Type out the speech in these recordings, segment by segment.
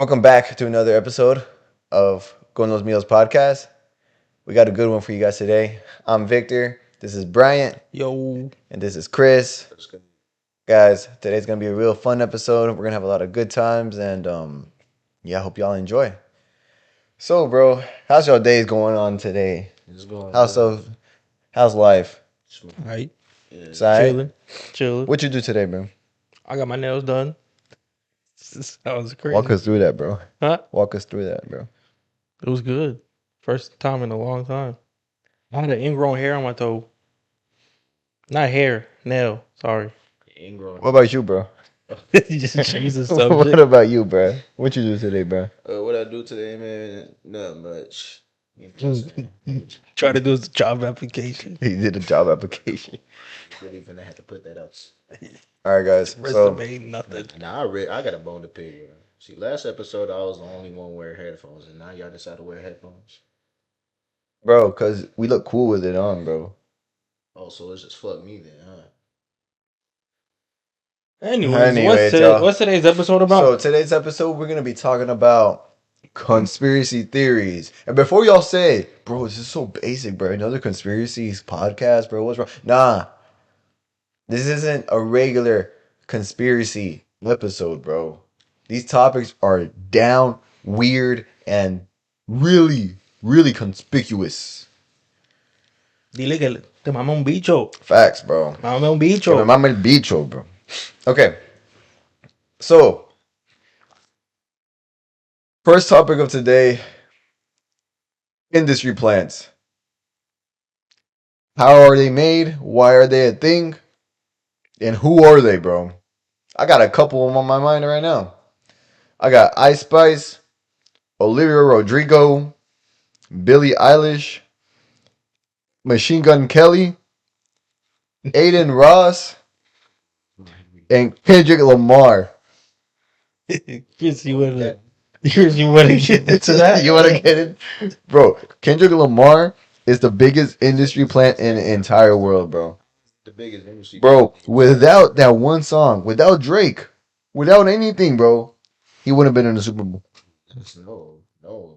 Welcome back to another episode of Con Los Míos podcast. We got a good one for you guys today. I'm Victor. This is Bryant. Yo. And this is Chris. Guys, today's going to be a real fun episode. We're going to have a lot of good times. And, I hope y'all enjoy. So, bro, how's your days going on today? It's going How's life? Right. Yeah. Chilling. What you do today, bro? I got my nails done. That was crazy. Walk us through that, bro. Huh? Walk us through that, bro. It was good. First time in a long time. I had an ingrown hair on my toe. Not hair, nail. Sorry. ingrown. What about you, bro? You just changed the subject. What about you, bro? What you do today, bro? What I do today, man? Not much. Try to do a job application. He did a job application. Really even have to put that out. All right, guys. Resume, nothing. Nah, I got a bone to pick. Bro. See, last episode I was the only one wearing headphones, and now y'all decide to wear headphones. Bro, because we look cool with it on, bro. Oh, so it's just fuck me then, huh? Anyways, what's today's episode about? So today's episode, we're going to be talking about conspiracy theories. And before y'all say, bro, this is so basic, bro. Another conspiracies podcast, bro. What's wrong? Nah. This isn't a regular conspiracy episode, bro. These topics are down, weird, and really, really conspicuous. Dile que te mama un bicho. Facts, bro. Mama un bicho. Me mama el bicho, bro. Okay. So, first topic of today, industry plants. How are they made? Why are they a thing? And who are they, bro? I got a couple of them on my mind right now. I got Ice Spice, Olivia Rodrigo, Billie Eilish, Machine Gun Kelly, Aiden Ross, and Kendrick Lamar. Chris, you want to get into that? You want to get it? Bro, Kendrick Lamar is the biggest industry plant in the entire world, bro. The biggest industry. Bro, without that one song, without Drake, without anything, bro, he wouldn't have been in the Super Bowl. No.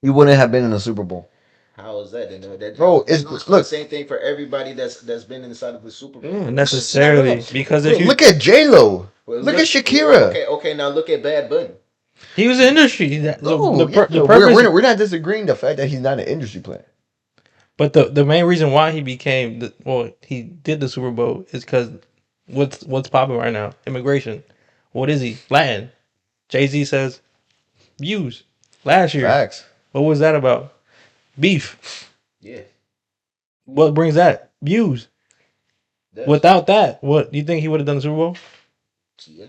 He wouldn't have been in the Super Bowl. How is that? Bro, it's the same thing for everybody that's been inside of the Super Bowl. Necessarily, because if bro, look at J-Lo. Look at Shakira. Okay. Now look at Bad Bunny. he was in the industry. We're not disagreeing the fact that he's not an industry plant. But the main reason why he became he did the Super Bowl is because what's popping right now? Immigration. What is he? Latin. Jay-Z says views last year. Facts. What was that about? Beef. Yeah. What brings that? Views. Without that, what do you think he would have done the Super Bowl? Yeah.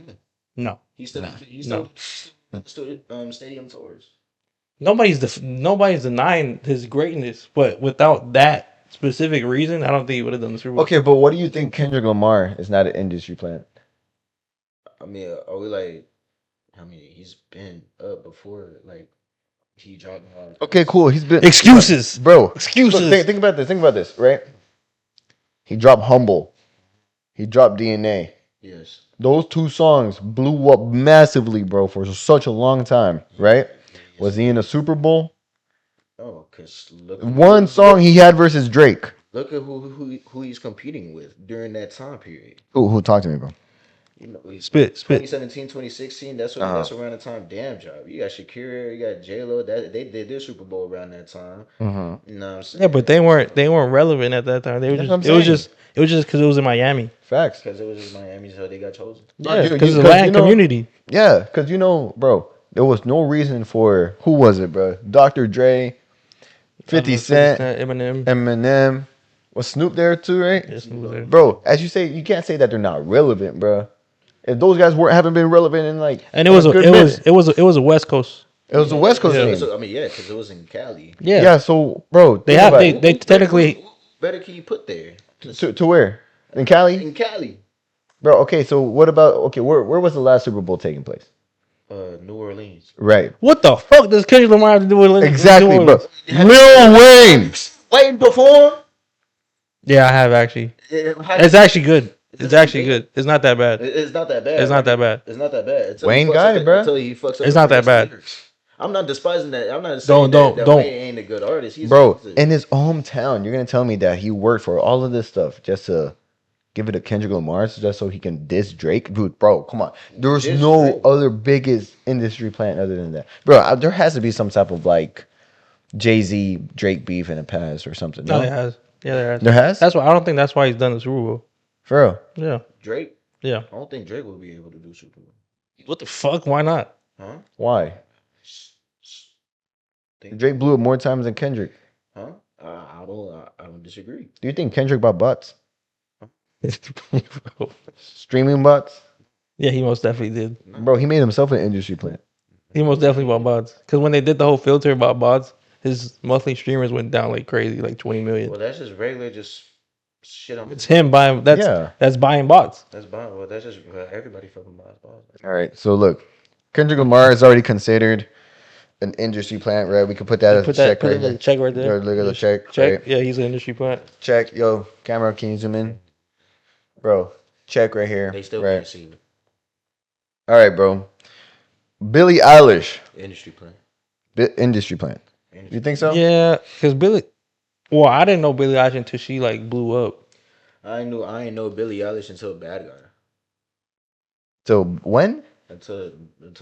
No. He's still stadium tours. Nobody's denying his greatness, but without that specific reason, I don't think he would have done the Super Bowl. Okay, but what do you think Kendrick Lamar is not an industry plant? I mean, are we like? I mean, he's been up before. Like he dropped. Okay, cool. He's been Excuses, bro. Excuses. Look, think about this. Think about this, right? He dropped Humble. He dropped DNA. Yes. Those two songs blew up massively, bro, for such a long time, right? Yes. Was he in a Super Bowl? Oh, because one song he had versus Drake. Look at who he's competing with during that time period. Who talked to me, bro? You know, spit. 2017, 2016. That's around the time Damn Job. You got Shakira, you got J-Lo. That they did their Super Bowl around that time. Mm-hmm. You know what I'm saying? Yeah, but they weren't relevant at that time. They were it was just because it was in Miami. Facts. Because it was just Miami, so they got chosen. Yeah, because of the Latin community. Yeah, because bro, there was no reason for who was it, bro? Dr. Dre, 50 Cent, Eminem. Was Snoop there too, right? Yeah, Snoop was there. Bro, as you say, you can't say that they're not relevant, bro. If those guys haven't been relevant in like, and it was a West Coast. It was a West Coast thing. So, I mean, yeah, because it was in Cali. Yeah. So, bro, they technically. Who better can you put there? To where? In Cali. In Cali. Bro, okay. So what about where was the last Super Bowl taking place? New Orleans. Right. What the fuck does Kendrick Lamar have to do with exactly, bro? Lil Wayne. Wayne perform. Yeah, I have actually. It's actually good. It's actually good. It's not that bad. It's not that bad. It's not that bad. It's not that bad. Until Wayne he fucks got up it, bro. Until he fucks up It's the not that producer's bad. lyrics. I'm not despising that. I'm not saying Don't. that Wayne ain't a good artist. Bro, in his hometown, you're gonna tell me that he worked for all of this stuff just to give it to Kendrick Lamar just so he can diss Drake? Dude, bro, come on. There's Diss no Drake? other biggest industry plant other than that. Bro, there has to be some type of like Jay-Z Drake beef in the past or something. No, No, it has. Yeah, there has. There has? That's why I don't think that's why he's done the Super Bowl. For real. Yeah. Drake. Yeah. I don't think Drake will be able to do Super Bowl. What the fuck? Why not? Huh? Why? Drake blew up more times than Kendrick. Huh? I don't disagree. Do you think Kendrick bought butts? Streaming butts? Yeah, he most definitely did. Bro, he made himself an industry plant. He most definitely bought bots. Because when they did the whole filter about bots, his monthly streamers went down like crazy, like 20 million. Well, that's just regular, just shit. It's him buying. That's buying bots. That's buying. Well, that's just everybody fucking buys balls. All right, so look, Kendrick Lamar is already considered an industry plant, right? We could put that as a check right there. Check right there. Look at the check. Check. Right? Yeah, he's an industry plant. Check. Yo, camera, can you zoom in? Bro, check right here. They still right. can't see it. All right, bro. Billie Eilish, Industry plant. industry plant. You think so? Yeah, because Billie. Well, I didn't know Billie Eilish until she like blew up. I ain't know Billie Eilish until Bad Guy. So when? Until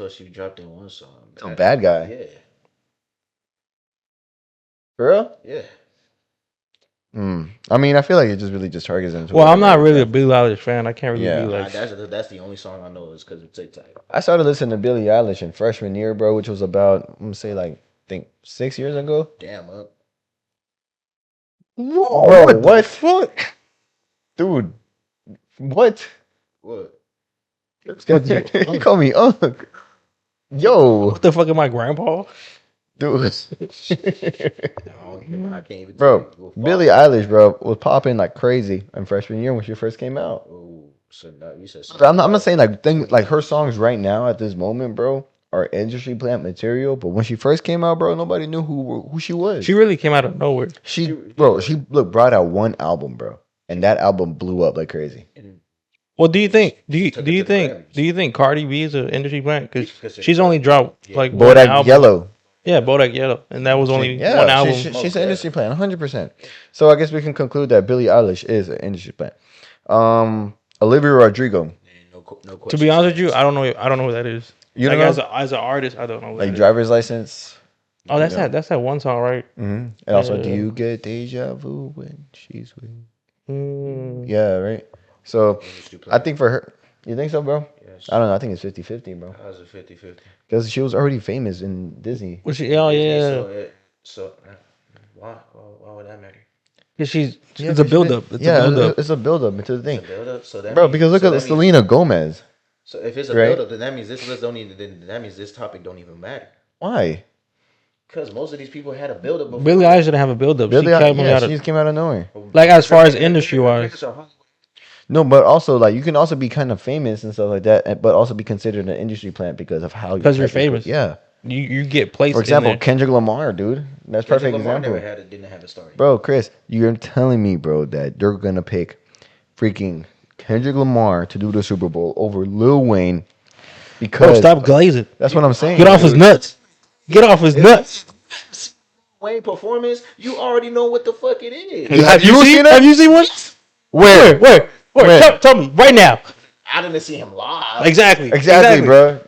she dropped in one song. So Bad Guy. Yeah. For real? Yeah. I mean, I feel like it just really just targets into. Well, I'm not really a Billie Eilish fan. I can't really Yeah. be like. That's the only song I know is because of TikTok. I started listening to Billie Eilish in freshman year, bro, which was about I'm gonna say like I think 6 years ago. Damn up. Whoa, bro, what? Fuck, dude, what? What? You call me Unk. Yo, What the fuck am I, grandpa? dude. I can't even. Bro, Billie Eilish, bro, was popping like crazy in freshman year when she first came out. Oh, so now you said. I'm not saying like things like her songs right now at this moment, bro, are industry plant material. But when she first came out, bro, nobody knew who she was. She really came out of nowhere. She brought out one album, bro, and that album blew up like crazy. Well, do you think Cardi B is an industry plant? Because she's only dropped like one Bodak album. Yellow. Yeah, Bodak Yellow, and that was only one album. She's an industry plant, 100%. So I guess we can conclude that Billie Eilish is an industry plant. Olivia Rodrigo. No question. To be honest with you, I don't know who that is. You like know? as an artist, I don't know. Who Like that driver's license. is. Oh, that's that one song, right? Mm-hmm. And also, do you get deja vu when she's with? Yeah, right. So I think for her, you think so, bro? Yes. I don't know. I think it's 50-50, bro. How's it 50-50? Because she was already famous in Disney. Was she? Oh yeah. So why would that matter? Because it's a build-up. It's a build-up. It's a build-up into the thing, Build up. So that bro. means, Because look at Selena Gomez. So if it's a right? build up, then that means this list don't even. Then that means this topic don't even matter. Why? Because most of these people had a build up before. Billie Eilish didn't have a build-up. She She just came out of nowhere. like as far as industry-wise. No, but also like you can also be kind of famous and stuff like that, but also be considered an industry plant because of how You're famous. Yeah. You get placed. For example, in there. Kendrick Lamar, dude. That's perfect example. Didn't have a story. Bro, Chris, you're telling me, bro, that they're gonna pick freaking Kendrick Lamar to do the Super Bowl over Lil Wayne because stop glazing. That's what I'm saying. Get off his nuts. Get off his nuts. Wayne performance, you already know what the fuck it is. Have you seen it? Have you seen one? Where? Tell me right now. I didn't see him live. Exactly, bro.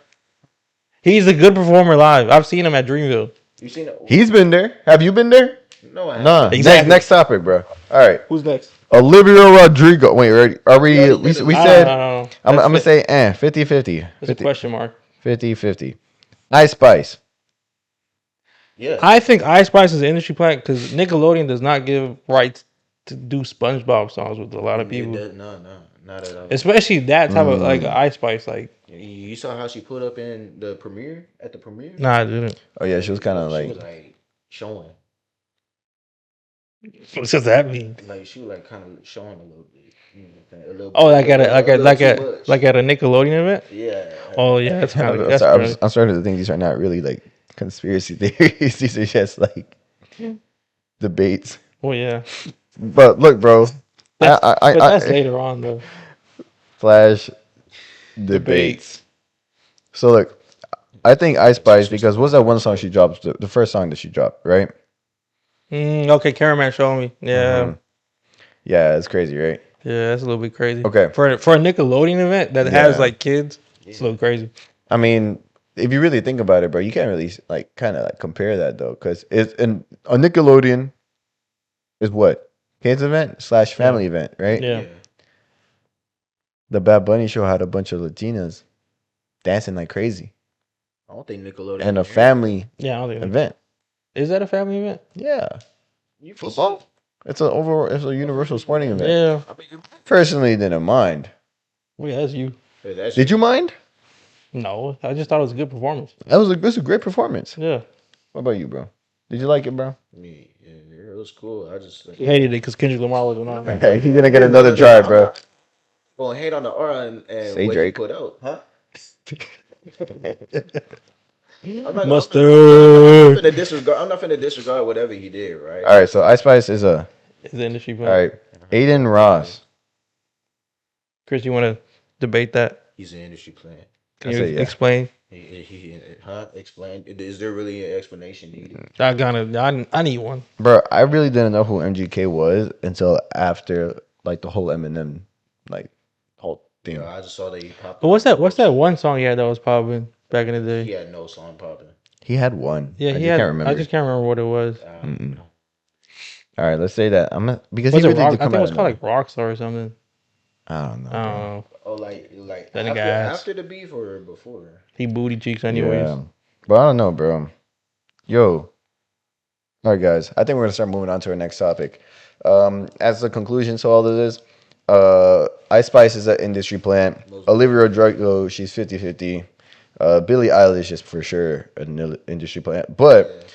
He's a good performer live. I've seen him at Dreamville. You seen it? He's been there. Have you been there? No, I haven't. Nah. Exactly. Next topic, bro. All right. Who's next? Olivia Rodrigo. Wait, ready? Are we? We said. I I'm gonna say 50-50. It's a question mark. 50-50. Ice Spice. Yeah. I think Ice Spice is an industry plant because Nickelodeon does not give rights to do SpongeBob songs with a lot of people. No, not at all. Especially that type of like Ice Spice. Like you saw how she put up in the premiere at the premiere. Nah, I didn't. Oh yeah, she was kind of She like. was like showing. What does that mean? Like she was like kind of showing a little bit. A little Oh, bit, like at a Nickelodeon event. Yeah. Oh yeah, that's kind of. I'm starting to think these are not really like conspiracy theories. These are just like debates. Well, yeah. But look, bro. That's later on though. Flash debates. So look, I think Ice Spice because what's that one song she dropped? The first song that she dropped, right? Okay, cameraman showing me. Yeah, Yeah, it's crazy, right? yeah, that's a little bit crazy. Okay. For a Nickelodeon event that has Yeah. like kids, it's a little crazy. I mean, if you really think about it, bro, you can't really like kind of like compare that though, because it's a Nickelodeon is what kids event slash family event, right? Yeah. The Bad Bunny show had a bunch of Latinas dancing like crazy, I don't think Nickelodeon and a can handle family Yeah, I don't think event. is that a family event? Yeah, it. football. It's a universal sporting event. Yeah. Personally, didn't mind. Well, yeah, that's you. Did you mind? No, I just thought it was a good performance. This was a great performance. Yeah. What about you, bro? Did you like it, bro? Me, yeah, it was cool. I just like, He hated it because Kendrick Lamar wasn't on. Hey, he's gonna get another try, bro. gonna hate on the R and Say what Drake. he put out, huh? Mustard. I'm not finna disregard whatever he did, right? All right, so Ice Spice is a. Is the industry All plan. right, Aiden Ross. Chris, you want to debate that? He's an industry plant. Can I you say yeah. explain? Explain. Is there really an explanation needed? I need one. Bro, I really didn't know who MGK was until after like the whole Eminem like whole thing. I just saw that he popped. But what's that one song he had that was popping back in the day? He had no song popping. He had one. Yeah, I he just had. can't remember. I just can't remember what it was. All right, let's say that because Was he it really rock? did I come think it out was of called nowhere. like Rockstar or something. I don't know. I bro. don't know. Oh, like That nigga ass. after the beef or before? He booty cheeks anyways. Yeah, but I don't know, bro. Yo, all right, guys. I think we're gonna start moving on to our next topic. As a conclusion to all of this, Ice Spice is an industry plant. Olivia Rodrigo, she's 50-50. Billie Eilish is for sure an industry plant, but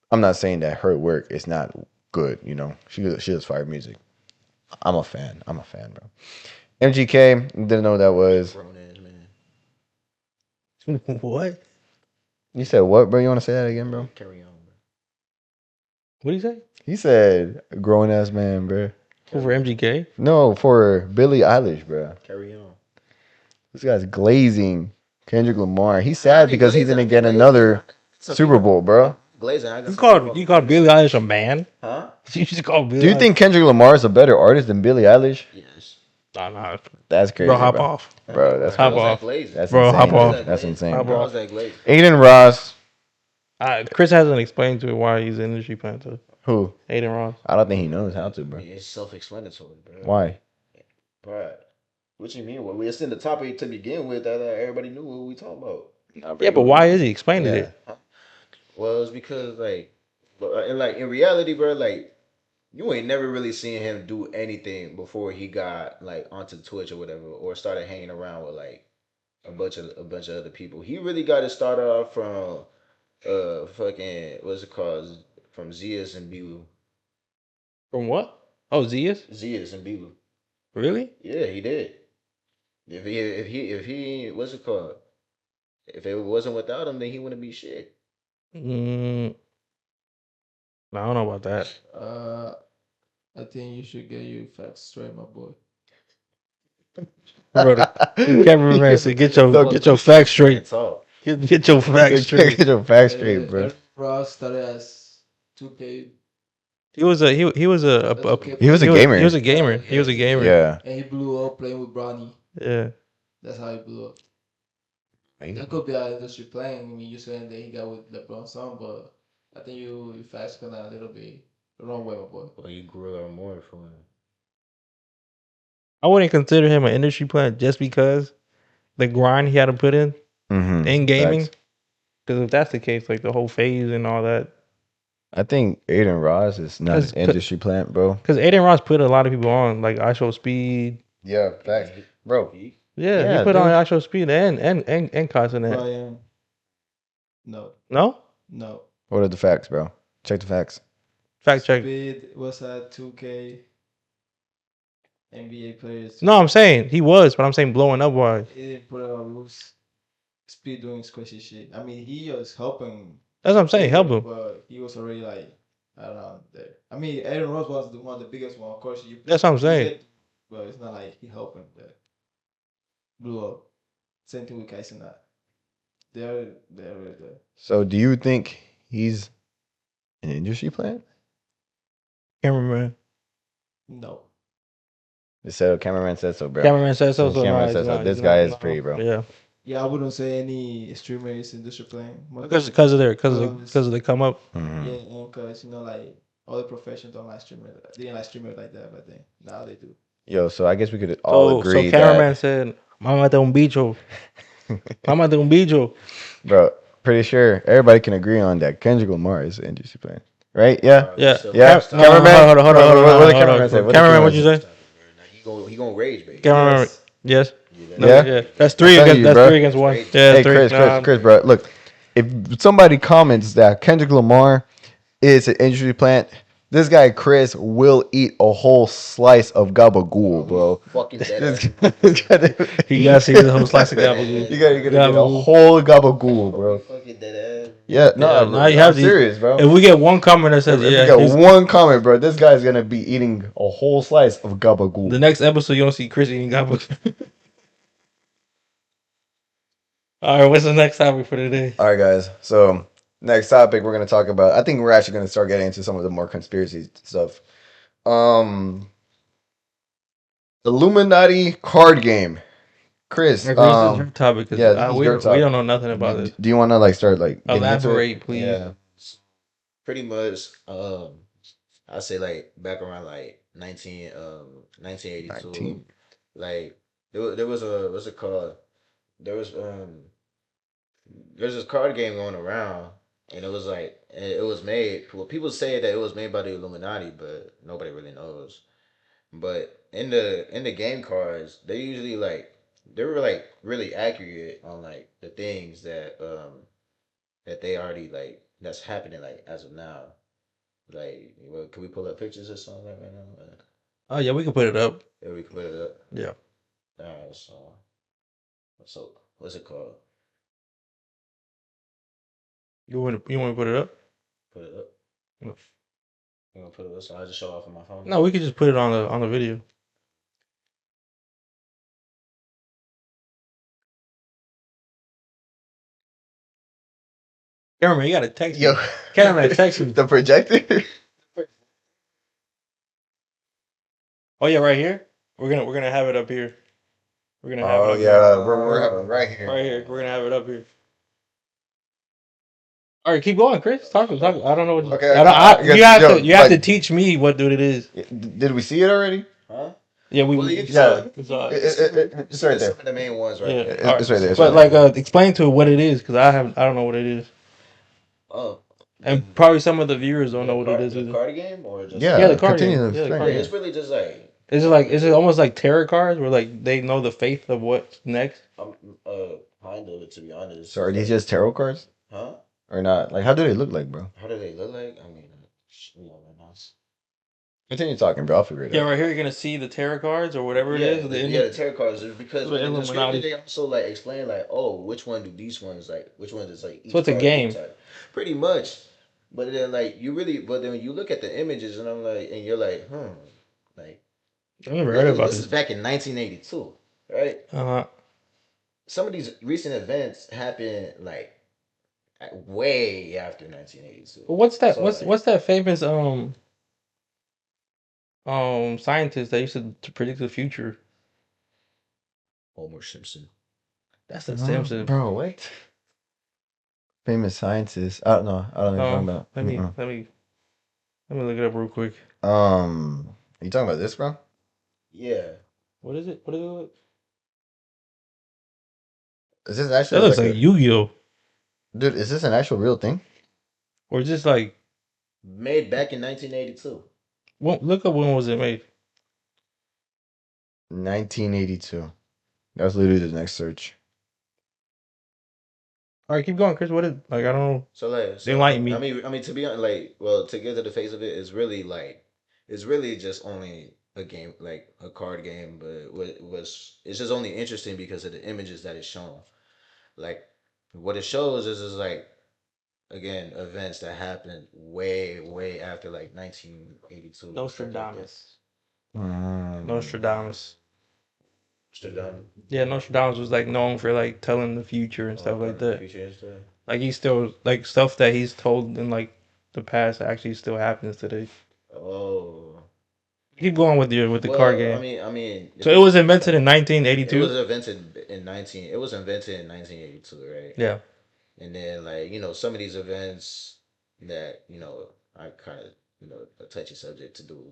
I'm not saying that her work is not good. You know, she does fire music. I'm a fan, bro. MGK, didn't know who that was. Grown ass man. What? You said what, bro? You want to say that again, bro? Carry on, bro. What did he say? He said grown ass man, bro. For MGK? No, for Billie Eilish, bro. Carry on. This guy's glazing Kendrick Lamar. He's sad because he didn't get another Super Bowl, bro. Glazing. You called Billie Eilish a man? Huh? You just called Billie. Do you think Kendrick Lamar is a better artist than Billie Eilish? Yes. Nah. That's crazy, Bro, hop off. Bro, that's Hop crazy. off. That's Bro, insane. hop bro. off. That's insane. Hop bro. off. Aiden Ross. Chris hasn't explained to it why he's an industry plant. Who? Aiden Ross. I don't think he knows how to, bro. It's self-explanatory, bro. Why? Bro, what you mean? Well, we it's in the topic to begin with that everybody knew what we talking about. Yeah, but why is he explaining it? Well, it's because in reality, bro, like you ain't never really seen him do anything before he got like onto Twitch or whatever, or started hanging around with like a bunch of other people. He really got to start off from fucking what's it called, from Zias and Bilu. From what? Oh, Zias? Zias and Bilu. Really? Yeah, he did. If he what's it called? If it wasn't without him, then he wouldn't be shit. I don't know about that. I think you should get your facts straight, my boy. Cameraman said, get your facts straight. Get your facts straight. Get your facts straight, bro. Aaron Ross started as 2K. He was a He was a gamer. He was a gamer. He was a gamer. Yeah. And he blew up playing with Bronny. Yeah. That's how he blew up. That could be an industry playing. I mean, you saying that he got with LeBron's son, but I think your facts gone a little bit the wrong way, my boy. Well, he grew up more for him. I wouldn't consider him an industry plant just because the grind he had to put in gaming. Because if that's the case, like the whole phase and all that. I think Aiden Ross is not an industry plant, bro. Because Aiden Ross put a lot of people on, like I Show Speed. Yeah, facts, bro. Yeah, he put on I Show Speed and Consonant. Brian. No. What are the facts, bro? Check the facts. Fact check. Speed was at 2K. NBA players. No, I'm saying he was, but I'm saying blowing up wise. He didn't put on loose. Speed doing squishy shit. I mean, he was helping. That's what I'm saying. Help him. But he was already like, I don't know, there. I mean, Aaron Ross was one of the biggest one. Of course, that's what I'm saying. But it's not like he helping there. blew up. Same thing with Kaisenat. They're right there. So do you think he's an industry plant? Cameraman. No. Cameraman said so, bro. Cameraman says so. So Cameraman no, says so. no, This guy is no. free, bro. Yeah, Yeah, I wouldn't say any streamer is industry playing. because of the come up. Mhm. Yeah, and because like other professions don't like streamer. They didn't like streamer like that, but then now they do. Yo, so I guess we could all So agree cameraman that, said, "Mama de un bicho, mama de un bicho." bro. Pretty sure everybody can agree on that. Kendrick Lamar is an industry plant, right? Yeah, Yeah, yeah. No, Cameraman, hold on, what the cameraman say? What the Cameraman, what'd you cameraman say? He gonna rage, baby. Cameraman, Yes. yes. Yeah, No, Yeah? yeah. That's three I'm telling against. you, That's bro. 3 against 1. Yeah, Hey, three. Chris, bro. Look, if somebody comments that Kendrick Lamar is an industry plant, this guy Chris will eat a whole slice of gabagool, bro. Fucking dead This ass. guy- You gotta see the whole slice of gabagool. You gotta get a whole gabagool, bro. Fucking dead ass. Yeah, no, Yeah, you have I'm to. serious, bro. If we get one comment that says, If "Yeah," we got he's- one comment, bro, this guy's gonna be eating a whole slice of gabagool. the next episode you don't see Chris eating gabagool. All right, what's the next topic for today? All right, guys. So next topic we're gonna talk about. I think we're actually gonna start getting into some of the more conspiracy stuff. Illuminati card game. Chris, Like, this is your topic. yeah, this is we, your we topic. don't know nothing about this. Do you want to like start like getting into it? Elaborate, please. Yeah. Pretty much, I say like back around like 1982. 19. Like there was a what's it called? There was there's this card game going around, and it was like it was made. Well, people say that it was made by the Illuminati, but nobody really knows. But in the game cards, they usually like they were like really accurate on like the things that they already like that's happening like as of now. Like, well, can we pull up pictures or something like right now? Oh yeah, we can put it up. Yeah, we can put it up. Yeah. All right, so what's it called? You want to put it up? Put it up. No. You gonna put it up? So I just show off on my phone. No, we could just put it on the video. Cameraman, you gotta text me. Yo, Cameraman, text me. the projector. Oh yeah, right here. We're gonna have it up here. We're gonna have it Oh up yeah, we're having it right here. here. Right here. We're gonna have it up here. All right, keep going, Chris. Talk. I don't know what. Okay, you have to teach me what it is. Did we see it already? Huh? Yeah, we. Well, you can Yeah. It's, It's right there. Some of the main ones right yeah. there. All right. It's right there. But like, explain to it what it is, because I don't know what it is, Oh, and probably some of the viewers don't know what it is The either. card game or just Yeah, the card continue game. to Yeah, the explain. card Yeah, game. it's really just like Is it almost like tarot cards where like they know the fate of what's next? kind of to be honest. So are these just tarot cards Huh? or not? Like, how do they look like, bro? How do they look like? I mean, right now. Continue talking, bro. I'll figure it Yeah, out. right here you're gonna see the tarot cards or whatever it is. The tarot cards is because The in the Illuminati. description they also like explain like, oh, which one do these ones like? Which one is like? Each So it's a card game. type. Pretty much. But then like but then when you look at the images and I'm like, and you're like, like I never heard about this is this. back in 1982, right? Uh-huh. Some of these recent events happened like way after 1982. Well, what's that? So, What's like, what's that famous scientist that used to predict the future? Homer Simpson? That's the Simpsons. Bro, what? Famous scientist. I don't know. I don't know what you're talking about. Let me look it up real quick. Are you talking about this, bro? Yeah. What is it? What is it? Is this actually That looks like Yu-Gi-Oh! Dude, is this an actual real thing? Or just like Made back in 1982. look up when was it made? 1982. That's literally the next search. All right, keep going, Chris. What is like? I don't know. So like, Enlighten me. I mean, to be honest, like, well, to get to the face of it, it's really just only a game, like a card game. But it's just only interesting because of the images that it's shown. Like, what it shows is like, again, events that happened way after like 1982. Nostradamus. Mm. Nostradamus. Nostradamus. Yeah, Nostradamus was like known for like telling the future and stuff like The that. future and stuff. Like he's still like stuff that he's told in like the past actually still happens today. Oh. Keep going with the card Well, game. I mean, So it was invented in it was 1982. invented in 1982, right? Yeah. And then like some of these events that I kind of a touchy subject to do,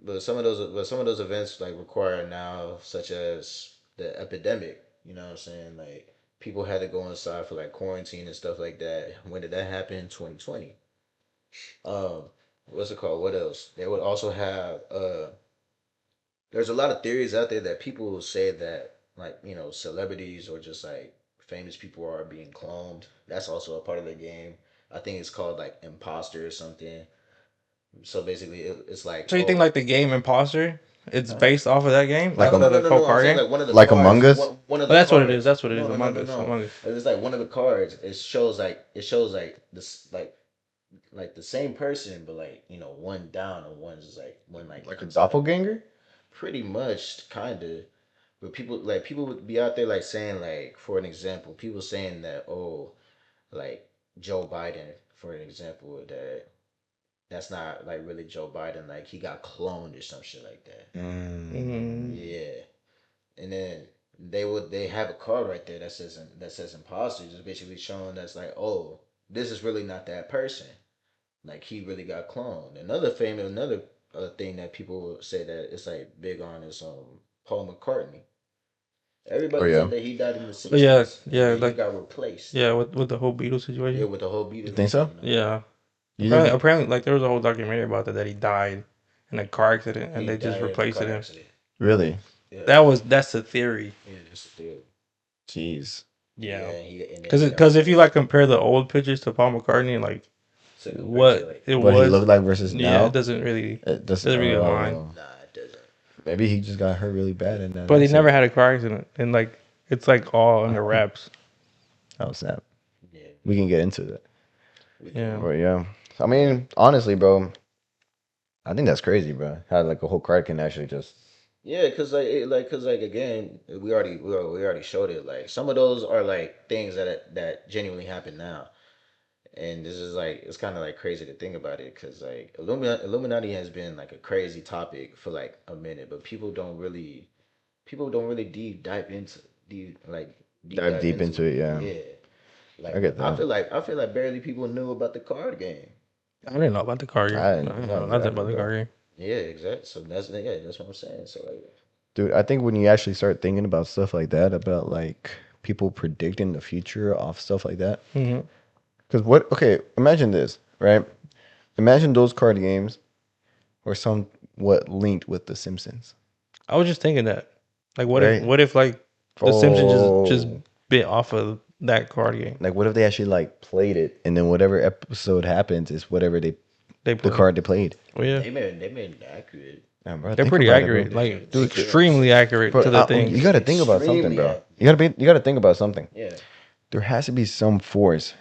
but some of those events like require now, such as the epidemic. You know what I'm saying? Like people had to go inside for like quarantine and stuff like that. When did that happen? 2020. Um, what's it called? What else? They would also have there's a lot of theories out there that people will say that like celebrities or just like famous people are being cloned. That's also a part of the game. I think it's called like imposter or something. So basically, it's like So you think like the game Imposter? It's based off of that game, Like off a- of the whole I'm card saying game. like one of the Like cards. Among Us? One of Oh, the that's what it cards. is. That's what it is. No, no, no, no, Among Us. no. Among Us. It's like one of the cards. It shows like this like the same person, but like one down and one's like Like a doppelganger? pretty much kind of. But people would be out there like saying like for an example, people saying that like Joe Biden for an example that's not like really Joe Biden, like he got cloned or some shit like that. Mm. Yeah. And then they have a card right there that says imposter, just basically showing that's like, oh, this is really not that person. Like he really got cloned. Another thing that people say that it's like big on is Paul McCartney. Oh Everybody yeah. thought that he died in the But yeah, 60s, and yeah, then he like got replaced. yeah, with the whole Beatles Yeah, situation. with the whole You Beatles think so? thing. Yeah. You Apparently, think apparently, like there was a whole documentary about that he died in a car accident and He they just died in a replaced car him. accident. really? Yeah, That's the theory. yeah, that's the theory. Jeez. Yeah. And then Because if you like compare the old pictures to Paul McCartney, like so compared to what like, it What he was, looked like versus yeah, now? it doesn't really It does doesn't really align. nah, it doesn't. maybe he just got hurt really bad in that But he accident. never had a car accident, and like it's like all under wraps. Oh snap. Yeah, We can get into that. we Yeah. can. But yeah. I mean, honestly, bro, I think that's crazy, bro. How like a whole card can actually just Yeah, cause like again, we already showed it. Like some of those are like things that genuinely happen now, and this is like it's kind of like crazy to think about it, cause like Illuminati has been like a crazy topic for like a minute, but people don't really deep dive dive deep into it, yeah. Yeah, like I get that. I feel like barely people knew about the card game. I didn't know about the car game. I I know didn't know nothing about exactly, the car bro. game. Yeah, exactly. So that's what I'm saying. So like, Dude, I think when you actually start thinking about stuff like that, about like people predicting the future off stuff like that. Hmm. Because okay, imagine this, right? Imagine those card games were somewhat linked with The Simpsons, I was just thinking that, like, right? what if like the Simpsons just Oh, bit off of that card game? like what if they actually like played it and then whatever episode happens is whatever They the play. card they played. Well, yeah, they made it accurate. Yeah, bro, they're think pretty about it, accurate, bro. like Dude, extremely accurate Bro, to the thing. you got to think about something, Extremely bro. accurate. You got to think about something. Yeah. There has to be some force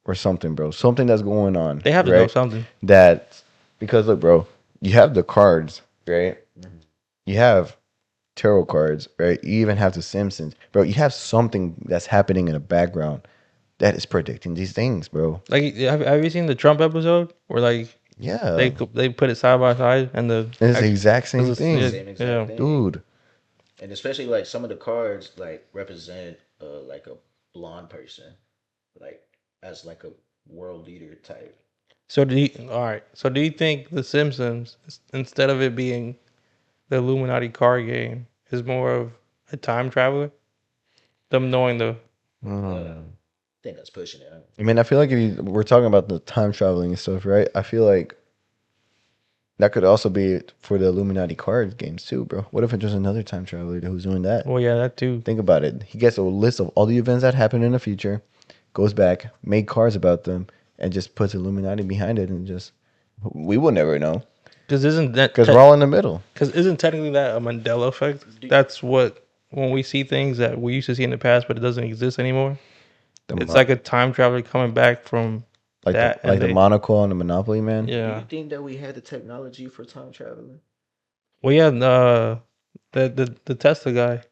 or something, bro. Something that's going on. They have to know right? something. That because look, bro, you have the cards, right? Mm-hmm. You have tarot cards, right? You even have the Simpsons, bro. You have something that's happening in the background that is predicting these things, bro. Like, have you seen the Trump episode where like Yeah, they put it side by side and it's the exact same it's a- thing, yeah, Same exact yeah. thing. dude. And especially like some of the cards like represent like a blonde person, like as like a world leader type. So all right? So do you think the Simpsons, instead of it being the Illuminati card game, is more of a time traveler? Them knowing the I think that's pushing it. I mean, I feel like we're talking about the time traveling and stuff, right? I feel like that could also be for the Illuminati card games too, bro. What if it's just another time traveler who's doing that? well, yeah, that too. Think about it. He gets a list of all the events that happen in the future, goes back, make cards about them, and just puts Illuminati behind it, and just we will never know Because isn't that because we're all in the middle. Because isn't technically that a Mandela effect? That's what when we see things that we used to see in the past, but it doesn't exist anymore. It's like a time traveler coming back from like that, the Monocle on the Monopoly Man. Do yeah. you think that we had the technology for time traveling? Well, yeah. The Tesla guy.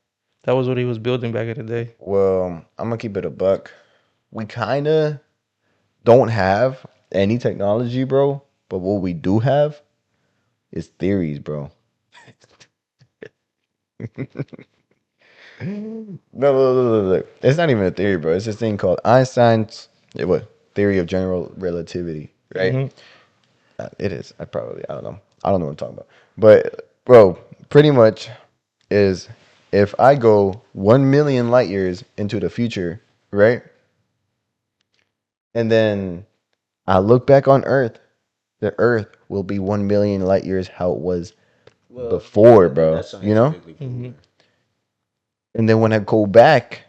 That was what he was building back in the day. Well, I'm gonna keep it a buck. We kind of don't have any technology, bro. But what we do have is theories, bro. No. It's not even a theory, bro. It's this thing called Einstein's theory of general relativity, right? Mhm. It is. I don't know. I don't know what I'm talking about. But bro, pretty much is if I go 1 million light years into the future, right? And then I look back on Earth, the Earth will be 1 million light years how it was Well, before, yeah, bro. that's You know? scientifically proven. And then when I go back,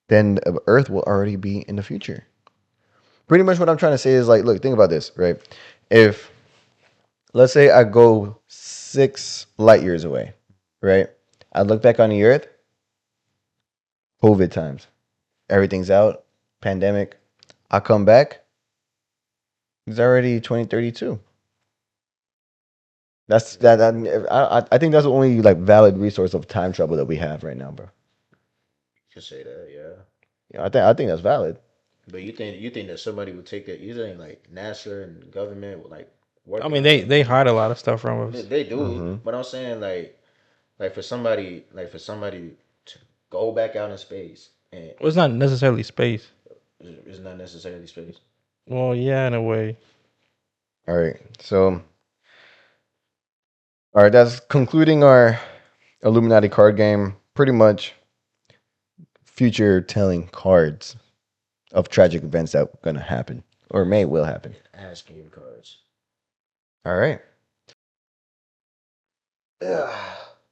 then Earth will already be in the future. Pretty much what I'm trying to say is like, look, think about this, right? If let's say I go 6 light years away, right? I look back on the Earth, COVID times, everything's out, pandemic. I come back, it's already 2032. That's that. I think that's the only like valid resource of time travel that we have right now, bro. You can say that, yeah. Yeah, I think that's valid. But you think that somebody would take that? You think like NASA and government would like I working mean, on they that? they hide a lot of stuff from They, us. they do, Mm-hmm. but I'm saying like for somebody to go back out in space and Well, it's not necessarily space. it's not necessarily space. Well, yeah, in a way. All right, so all right, that's concluding our Illuminati card game. Pretty much future telling cards of tragic events that are gonna happen or may will happen. Ass game cards. All right.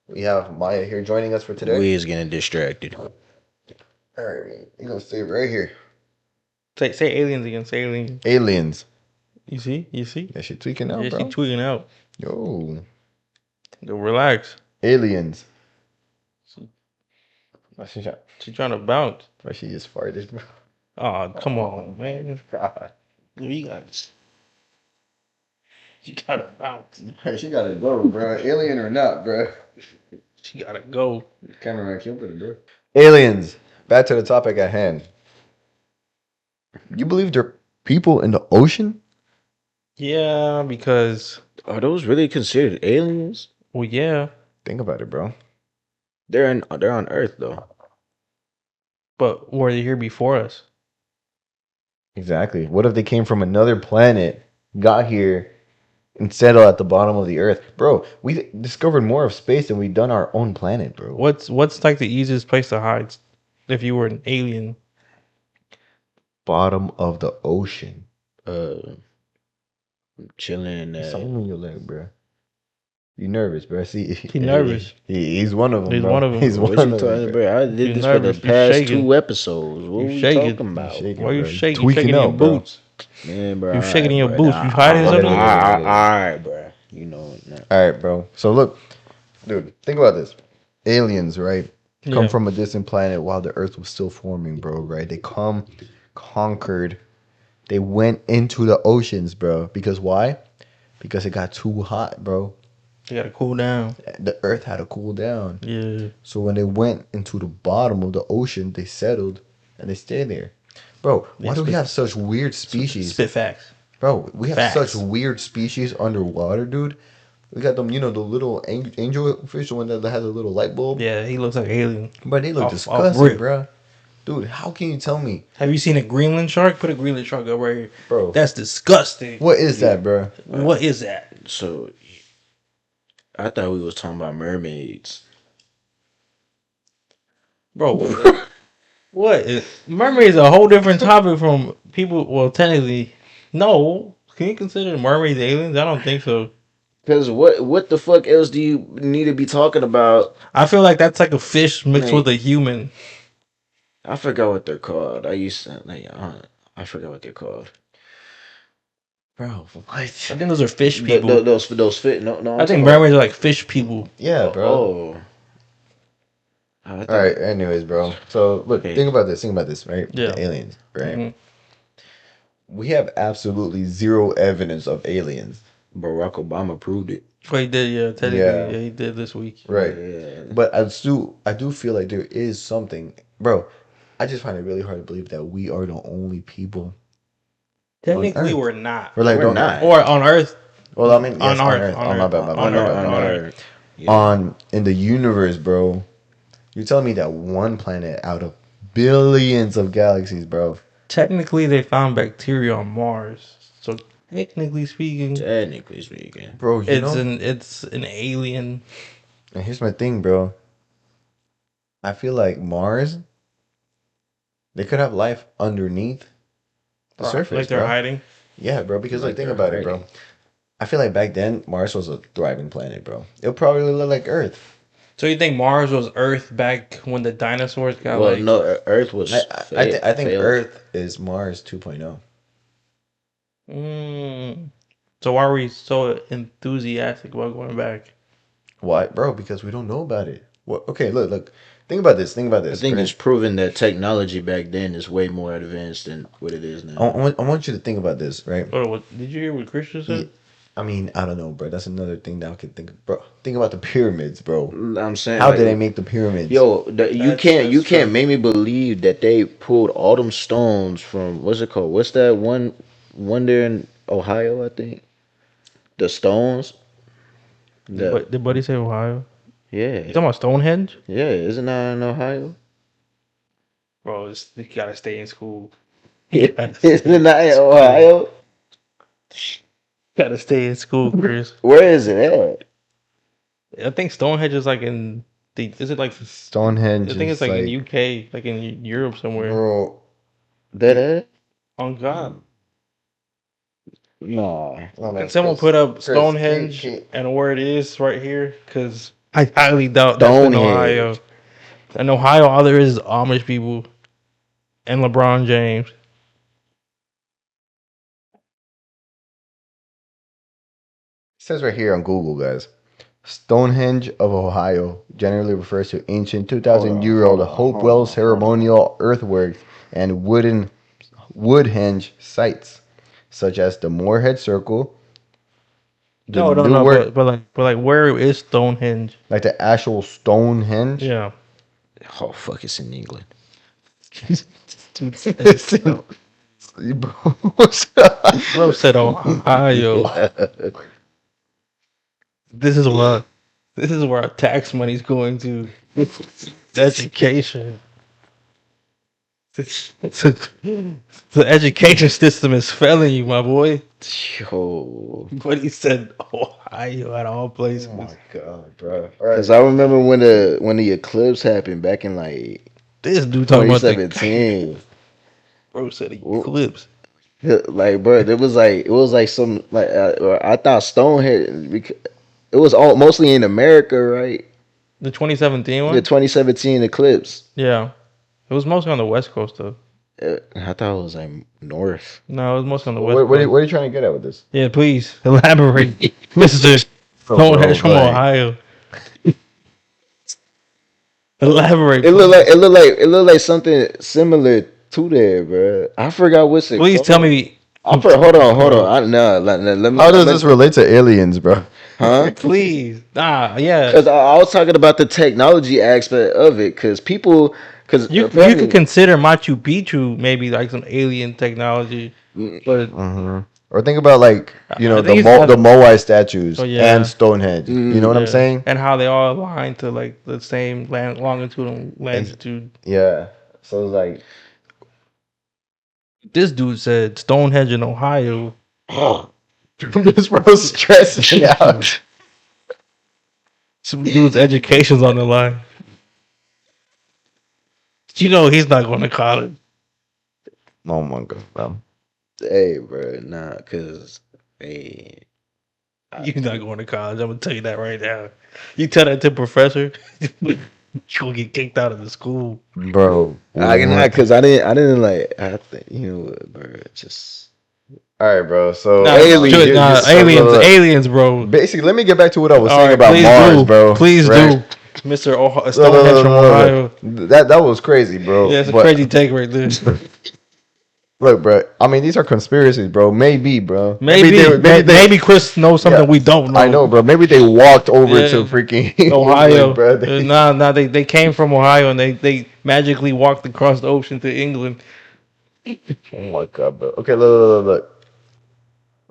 We have Maya here joining us for today. We is getting distracted. All right, you're gonna stay right here. Say aliens again. Say aliens. Aliens. You see? You see? Yeah, she tweaking out, Yeah, bro. she tweeting out. Yo, Yo, relax. aliens. She trying to bounce. But she just farted, bro. Oh, come on, man. God. You got. She gotta bounce. She gotta go, bro. Alien or not, bro. She gotta go. Cameraman, can you open the door? Aliens. Back to the topic at hand. You believe there are people in the ocean? Yeah, because Are those really considered aliens? well, yeah, Think about it, bro. They're on Earth though. but were they here before us? Exactly. What if they came from another planet, got here, and settled at the bottom of the earth? Bro, we discovered more of space than we've done our own planet, bro. What's like the easiest place to hide if you were an alien? Bottom of the ocean. Chilling. Something on your leg, bro. You nervous, bro? See, He nervous. He's one of them. He's bro. one of 'em. He's What one you of talking them. about? I did You this nervous, for the you past shaking. 2 episodes. What You we shaking. talking about? shaking, Why you bro. shaking? You Tweaking shaking in your out, bro. boots? Man, bro. You shaking in your bro. boots? You hiding something? All right, bro. You know. All right, bro. So look, dude, think about this. Aliens, right? Come Yeah. from a distant planet while the Earth was still forming, bro. Right? They come, conquered. They went into the oceans, bro. Because why? Because it got too hot, bro. You gotta cool down. The Earth had to cool down. Yeah. So when they went into the bottom of the ocean, they settled and they stayed there. Bro, why do we have such weird species? Spit facts. Bro, we have Facts. such weird species underwater, dude. We got them, the little angel fish, the one that has a little light bulb. Yeah, he looks like an alien. But they look Off disgusting, rip. bro. Dude, how can you tell me? Have you seen a Greenland shark? Put a Greenland shark up right here. Bro. That's disgusting. What is that, bro? What is that? So, I thought we was talking about mermaids. Bro, what? Mermaids a whole different topic from people. Well, technically, no. Can you consider mermaids aliens? I don't think so. Cause what the fuck else do you need to be talking about? I feel like that's like a fish mixed Right. with a human. I forgot what they're called. I used to I forgot what they're called. Bro, what? I think those are fish people. Those fit. No. I think mermaids are like fish people. Yeah, bro. Oh. All right. Anyways, bro. So look, Okay. think about this. Right? Yeah. The aliens, right? Mhm. We have absolutely zero evidence of aliens. Barack Obama proved it. Well, he did, yeah. Technically, yeah, he did this week. Right. Yeah. But I do feel like there is something, bro. I just find it really hard to believe that we are the only people. Technically, Earth. we're not. We're like, We're bro. not. Or on Earth. Well, I mean, On yes, on Earth. Earth. On Oh, my Earth. bad, my On bad, Earth. my On bad. Earth. Yeah. On in the universe, bro. You telling me that one planet out of billions of galaxies, bro. Technically, they found bacteria on Mars. So technically speaking, Technically speaking. Bro, you know. it's an alien. And here's my thing, bro. I feel like Mars, they could have life underneath the surface, Like they're bro. hiding. Yeah, bro. Because like, Like think they're about it, bro. hiding. I feel like back then Mars was a thriving planet, bro. It'll probably look like Earth. So you think Mars was Earth back when the dinosaurs got Well, like? no, Earth was. I think failed. Earth is Mars 2.0. So why are we so enthusiastic about going back? Why, bro? Because we don't know about it. What? Okay, look. Think about this. I think right? it's proven that technology back then is way more advanced than what it is now. I want you to think about this, right? Oh, what did you hear what Christian said? I mean, I don't know, bro. That's another thing that I could think of, bro. Think about the pyramids, bro. I'm saying, How like, did they make the pyramids? Yo, you can't true. make me believe that they pulled all them stones from what's it called? What's that one there in Ohio? I think the stones. But did Buddy say Ohio? Yeah, You talking about Stonehenge? yeah, isn't that in Ohio? Bro, you gotta stay in school. Isn't that in Ohio? Gotta stay in school, Chris. Where is it at? I think Stonehenge is like in the. Is it like? Stonehenge. I think it's is like in UK, like in Europe somewhere. bro. That at? On God. Nah. Can someone put up Stonehenge and where it is right here? Because I highly doubt that's in Ohio. Stonehenge. In Ohio, all there is Amish people and LeBron James. It says right here on Google, guys. Stonehenge of Ohio generally refers to ancient 2,000-year-old Hopewell ceremonial earthworks and woodhenge sites, such as the Moorhead Circle. No, but like where is Stonehenge? Like the actual Stonehenge. Yeah. Oh fuck! It's in England. Bro, what's up? Bro said Ohio. This is where our tax money's going to. Education. The education system is failing you, my boy. Yo. But he said Ohio at all places. Oh my god, bro. Cause I remember when the eclipse happened back in like This dude talking about the 2017. bro said eclipse. Like, bro, it was like some like I thought Stonehenge. It was all mostly in America, right? The 2017 one? The 2017 eclipse. Yeah. It was mostly on the West Coast though. I thought it was like north. No, it was mostly on the West What Coast. are you trying to get at with this? Yeah, please elaborate. Mr. Stonehenge from Ohio. Elaborate. It looked like something similar to there, bro. I forgot what's it. Please tell me. Hold on. Let me. How does this relate to aliens, bro? Huh? Please. Yeah. Because I was talking about the technology aspect of it. Because you could consider Machu Picchu maybe like some alien technology, but Or think about like the Moai statues and Stonehenge. You know what I'm saying? And how they all align to like the same longitude and latitude. Yeah. So like this dude said Stonehenge in Ohio. this bro's stressing out. Some dude's education's on the line. You know he's not going to college. Oh my god, bro. Hey, bro, nah, cause hey, You're not going to college. I'm gonna tell you that right now. You tell that to a professor, you'll get kicked out of the school, Bro. because I didn't like. I think bro, just. All right, bro. So aliens, bro. Basically, let me get back to what I was All saying right, about Mars, bro. Please do, Mr. Stonehenge from Ohio. That was crazy, bro. Yeah, it's a crazy take right there. Look, bro. I mean, these are conspiracies, bro. Maybe, bro. Maybe Chris knows something we don't know. I know, bro. Maybe they walked over Yeah. to freaking Ohio, England, bro. nah, they came from Ohio and they magically walked across the ocean to England. Oh my god, bro. Okay, look.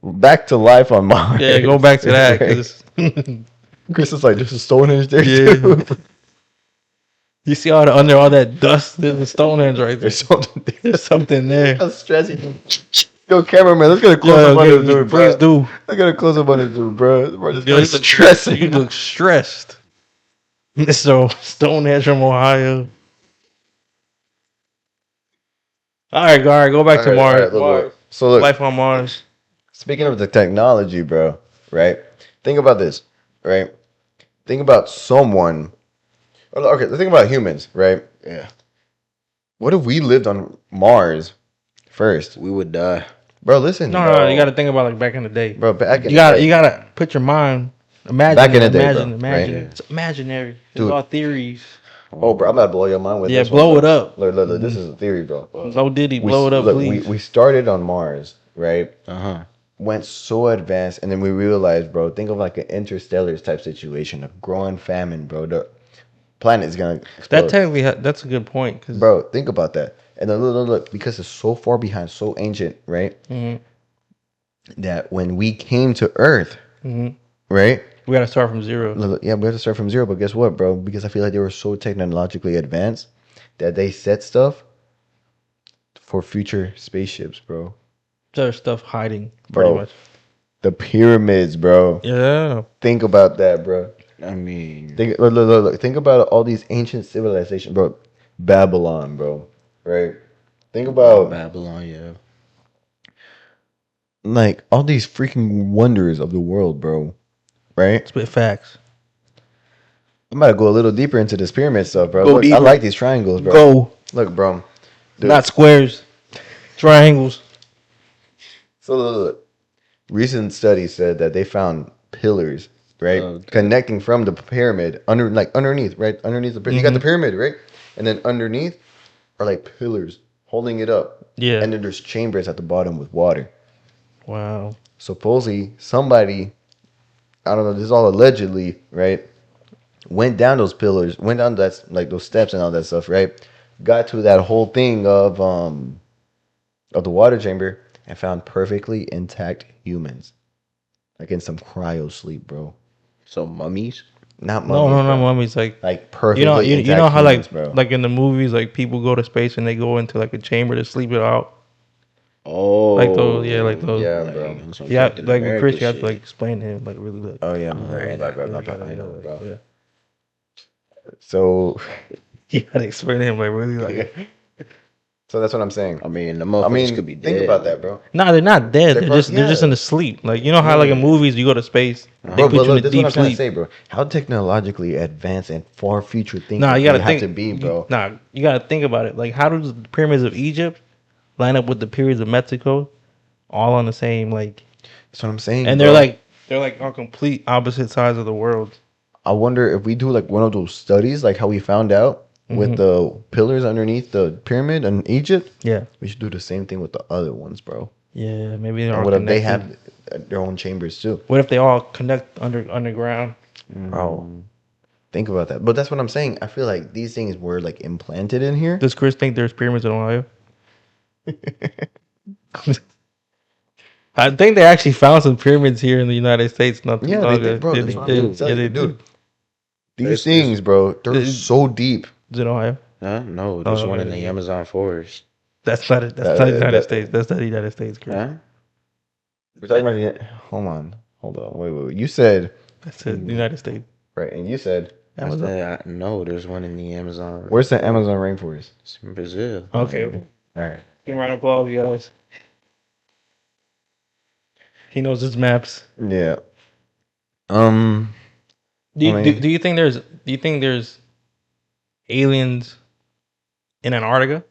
Back to life on Mars. Yeah, go back to that because Chris is like, there's a Stonehenge there Yeah. too. you see under all that dust, there's a Stonehenge right there. There's something there. There's something there. I'm stressing. Yo, cameraman, let's get a close up on this dude, bro. Please do. Let's get a close up on this dude, bro. Bro, this Yo, guy's stressing. You look stressed. So Stonehenge from Ohio. All right, go back to Mars. Look. So look, Life on Mars. speaking of the technology, bro, right? Think about this, right? Think about someone. Okay, let's think about humans, right? Yeah, What if we lived on Mars first? we would die. Bro, listen. No, you got to think about like back in the day. Bro, back in You gotta put your mind. Imagine. Back in the day, imagine. bro, right? It's imaginary. It's Dude. all theories. Oh, bro, I'm about to blow your mind with Yeah, this blow one, it bro. up. Look, this is a theory, bro. So Diddy, blow it up, Look, please. we started on Mars, right? Uh-huh. Went so advanced, and then we realized, bro, think of like an interstellar type situation, a growing famine, bro. The planet is gonna explode. That technically, that's a good point. Cause, Bro, think about that. And then look, because it's so far behind, so ancient, right? Mhm. That when we came to Earth, Mhm. right? we gotta start from zero. Look, yeah, we have to start from zero. But guess what, bro? Because I feel like they were so technologically advanced that they set stuff for future spaceships, bro. There's stuff hiding, pretty Bro. much. The pyramids, bro. Yeah. Think about that, bro. I mean, Look. Think about all these ancient civilizations, bro. Babylon, bro. Right? Think about Babylon, yeah. like all these freaking wonders of the world, bro. Right? Spit facts. I'm about to go a little deeper into this pyramid stuff, bro. Go Look, I deeper. like these triangles, bro. Go. Look, bro. Dude. Not squares. Triangles. So look. Recent studies said that they found pillars, right, connecting from the pyramid underneath, right, underneath the pyramid. You got the pyramid, right, and then underneath are like pillars holding it up. Yeah. And then there's chambers at the bottom with water. Wow. Supposedly somebody, I don't know, this is all allegedly, right, went down those pillars, went down that like those steps and all that stuff, right, got to that whole thing of the water chamber and found perfectly intact humans, like in some cryo sleep, bro. So mummies? Not mummies. No, bro. mummies. Like perfectly you intact know how humans, like bro. like in the movies, like people go to space and they go into like a chamber to sleep it out. Oh, Like those, yeah, like those. Yeah, bro. on some Yeah, Captain like with America Chris, you have to shit. like explain to him, like really like. Oh yeah, I know, bro. Yeah. So You gotta explain to him like really like. that's what I'm saying. I mean, the motherfuckers could be dead. think about that, bro. Nah, they're not dead. They're They're just yeah. in the sleep. Like you know how like in movies you go to space, they Bro, put but you in look, a this is what deep I'm trying to sleep. say, bro. How technologically advanced and far future thinking Nah, you gotta we think. have to be, bro. Nah, you gotta think about it. Like, how does the pyramids of Egypt line up with the pyramids of Mexico, all on the same like? That's what I'm saying. And bro. they're like on complete opposite sides of the world. I wonder if we do like one of those studies, like how we found out with the pillars underneath the pyramid in Egypt. Yeah, We should do the same thing with the other ones, bro. yeah. Maybe they're And all what if they connected. have their own chambers too? What if they all connect underground? Bro, think about that. But that's what I'm saying. I feel like these things were like implanted in here. Does Chris think there's pyramids in Ohio? I think they actually found some pyramids here in the United States. Not Yeah, long they did, ago. bro. Yeah, That's what they I'm did. telling Yeah, you, they dude. did. These things, bro, they're so deep. Is it Ohio? Huh? No, there's one in okay. the Amazon forest. That's not it. That's not the United States. That's not the United States, Chris. Huh? We're talking about it. Hold on. Wait. You said That's it. The United States. right, and you said Amazon. No, there's one in the Amazon. where's the Amazon rainforest? It's in Brazil. Okay. All right. Give a round of applause, you guys. He knows his maps. Yeah. Do you, I mean- do you think there's aliens in Antarctica?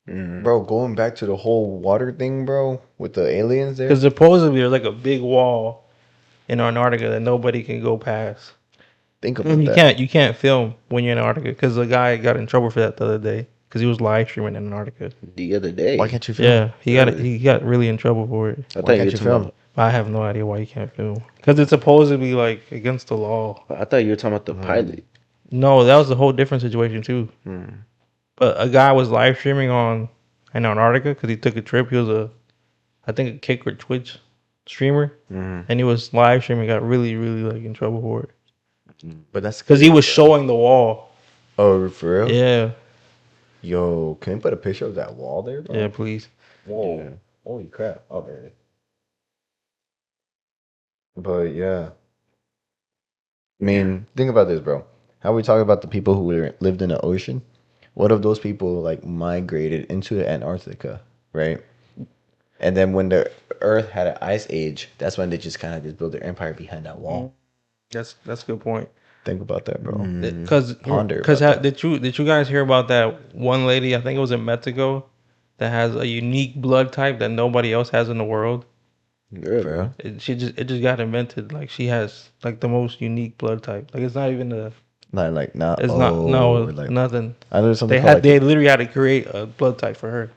Bro, going back to the whole water thing, bro, with the aliens there. Because supposedly there's like a big wall in Antarctica that nobody can go past. Think about that. You can't film when you're in Antarctica because the guy got in trouble for that the other day. because he was live streaming in Antarctica. The other day. Why can't you film? Yeah, Really? he got really in trouble for it. I Why thought you can't were you talking film? about. But I have no idea why you can't film because it's supposedly like against the law. I thought you were talking about the pilot. No, that was a whole different situation too. Hmm. But a guy was live streaming in Antarctica because he took a trip. He was I think a Kick or Twitch streamer, Mhm. and he was live streaming. Got really, really like in trouble for it But that's because he was showing the wall. Oh, for real? Yeah, Yo, can you put a picture of that wall there, bro? yeah, please. Whoa. Yeah. Holy crap. Oh, there it is. But yeah. I mean, think about this, bro. How we talk about the people who lived in the ocean? What if those people like migrated into Antarctica, right? And then when the Earth had an ice age, that's when they just kind of just built their empire behind that wall. That's a good point. Think about that, bro. Because Ponder about that. did you guys hear about that one lady? I think it was in Mexico that has a unique blood type that nobody else has in the world. Really? For real? It just got invented. Like she has like the most unique blood type. Like it's not even a. Not It's not no or, like, nothing. I know something They literally had to create a blood type for her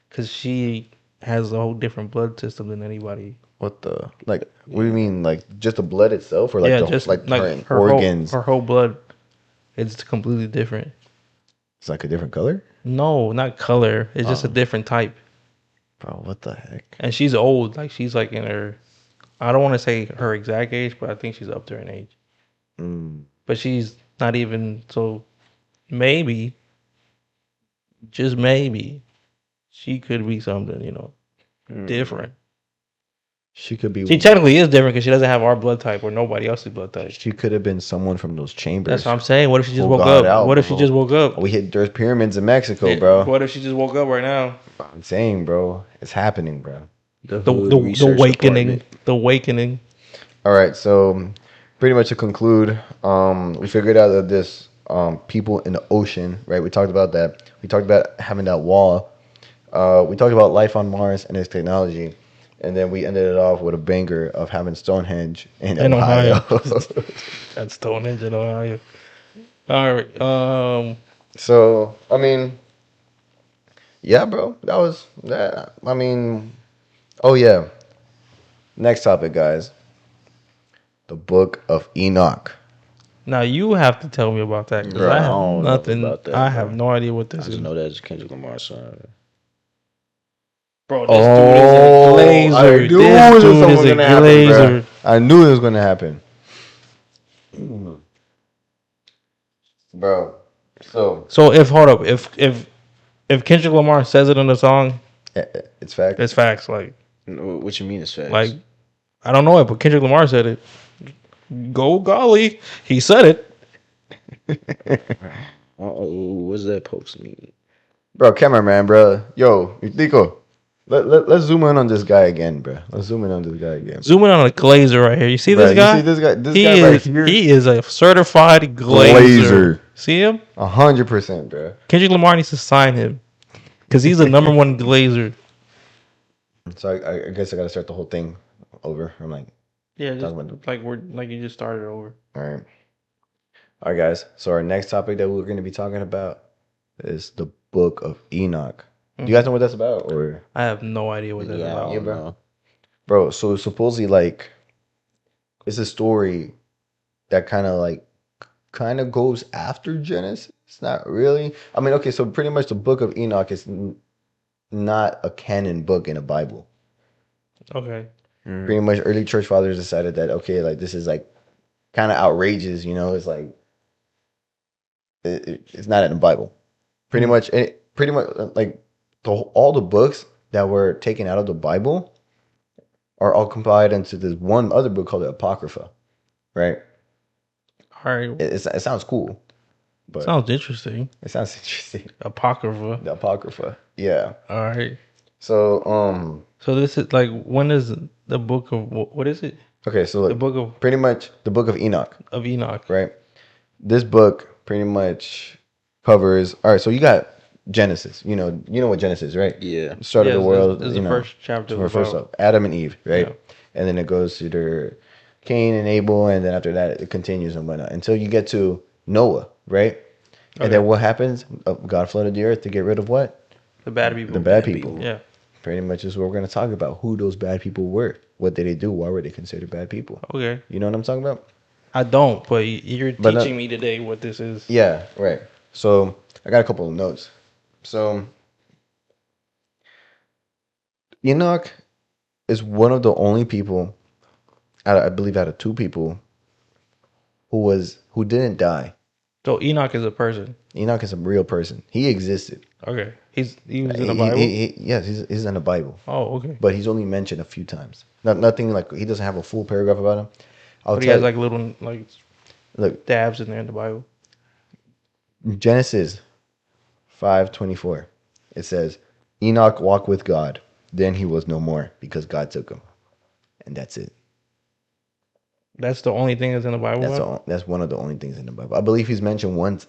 because she has a whole different blood system than anybody. what the like? What do you mean? Like just the blood itself, or like Yeah, the just like like her organs? her whole blood. It's completely different. It's like a different color, No, not color. It's just a different type. bro. What the heck? And she's old. Like she's like in her. I don't want to say her exact age, but I think she's up there in age. Mm. But she's not even so. Maybe, just maybe, she could be something different. She could be. She technically is different because she doesn't have our blood type or nobody else's blood type. She could have been someone from those chambers. That's what I'm saying. What if she just Who woke got up? out What if she before- just woke up? We hit there's pyramids in Mexico, Yeah, bro. What if she just woke up right now? I'm saying, bro, it's happening, bro. The awakening. The awakening. All right, so pretty much to conclude, we figured out that this people in the ocean, right? We talked about that. We talked about having that wall. We talked about life on Mars and its technology, and then we ended it off with a banger of having Stonehenge in Ohio. That's Stonehenge in Ohio. All right. So I mean, yeah, bro, that was that. I mean, oh yeah. Next topic, guys. The Book of Enoch. Now you have to tell me about that because Bro, I I have don't know nothing. about that, I bro. have no idea what I this just is. know that's Kendrick Lamar's son. Bro, this dude is a glazer. I knew This this dude was is a gonna happen, bro. glazer. I knew it was gonna happen, bro. So if hold up, if Kendrick Lamar says it in the song, It's fact. it's facts. Like What you mean it's facts? like I don't know it, but Kendrick Lamar said it. Go golly, he said it. What's that post mean? Bro, cameraman, bro. Yo, Nico, let's zoom in on this guy again, bro. Let's zoom in on this guy again. Zoom in on a glazer right here. You see Bro, this you guy? see this guy? This he guy is right here? he is a certified glazer. See him? 100%, bro. Kendrick Lamar needs to sign him because he's the number one glazer. So I guess I gotta start the whole thing over. I'm like, Yeah, just Talking about like you just started over. all right. All right, guys. So our next topic that we're going to be talking about is the Book of Enoch. Do you guys know what that's about? Or I have no idea what that's Yeah, about. I don't know. bro, so supposedly like it's a story that kind of goes after Genesis. It's not really. I mean, okay, so pretty much the Book of Enoch is not a canon book in the Bible. Okay. Pretty much early church fathers decided that okay, like this is like kind of outrageous, it's like it's not in the Bible. Pretty much like all the books that were taken out of the Bible are all compiled into this one other book called the Apocrypha, right? All right. It sounds cool, but Sounds interesting. it sounds interesting. Apocrypha. The Apocrypha, yeah. All right. So So this is like when is the book of what is it? okay, so The look, book of pretty much the Book of Enoch, Enoch. right? This book pretty much covers. All right, so you got Genesis. You know what Genesis is, right? Yeah. Start of the world. This is the first chapter. First about- up, Adam and Eve, right? Yeah. And then it goes to their Cain and Abel, and then after that it continues and whatnot until you get to Noah, right? And then what happens? God flooded the earth to get rid of what? The bad people. The bad people. Yeah. Pretty much is what we're going to talk about. Who those bad people were. What did they do? Why were they considered bad people? Okay. You know what I'm talking about? I don't, but you're But not- teaching me today what this is. Yeah, right. So I got a couple of notes. So Enoch is one of the only people, I believe, out of two people who didn't die. So Enoch is a person. Enoch is a real person. He existed. Okay. He was in the Bible. Yes, he's in the Bible, Oh, okay. but he's only mentioned a few times. Nothing like he doesn't have a full paragraph about him. But he has like little like look, dabs in there in the Bible. Genesis 5:24. It says, Enoch walked with God. Then he was no more because God took him, and that's it. That's the only thing that's in the Bible. That's one of the only things in the Bible. I believe he's mentioned one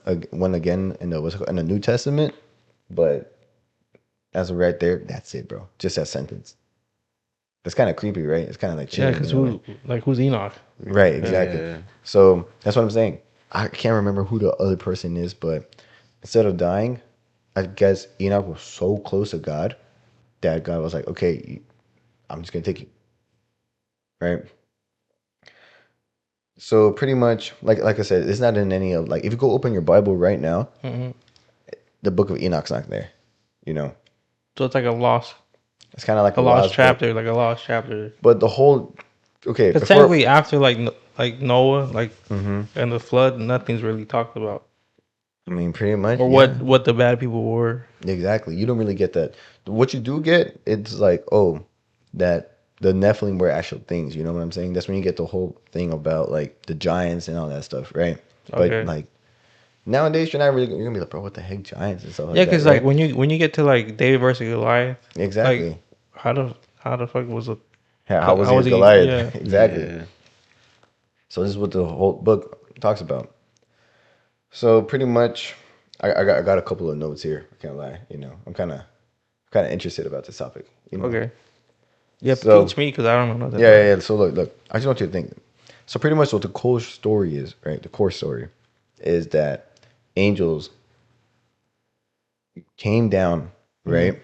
again in the New Testament, but as of right there, that's it, bro. Just that sentence. That's kind of creepy, right? It's kind of like Yeah, chilling, because who's Enoch? Right, exactly. Yeah. So that's what I'm saying. I can't remember who the other person is, but instead of dying, I guess Enoch was so close to God that God was like, okay, I'm just going to take you. Right? So pretty much, like I said, it's not in any of, like, if you go open your Bible right now, Mm-hmm. the Book of Enoch's not there, you know? So it's like a lost It's kind of like a lost book. chapter, like a lost chapter. But the whole, okay. Because technically, after like Noah, like and the flood, nothing's really talked about. I mean, pretty much. Or yeah. what the bad people were. Exactly. You don't really get that. What you do get, it's like, oh, that the Nephilim were actual things. You know what I'm saying? That's when you get the whole thing about like the giants and all that stuff, right? Okay. But like nowadays, you're gonna be like, bro, what the heck, giants and stuff like Yeah, that. because Right? like when you get to like David versus Goliath, Exactly. like how the fuck was it? How was how he was he- Goliath? yeah. Exactly. Yeah. So this is what the whole book talks about. So pretty much, I got a couple of notes here. I can't lie. You know, I'm kind of interested about this topic. You know? Okay. Yeah, So- teach me because I don't know that. Yeah. So look. I just want you to think. So pretty much what the core story is, right? The core story is that angels came down, right?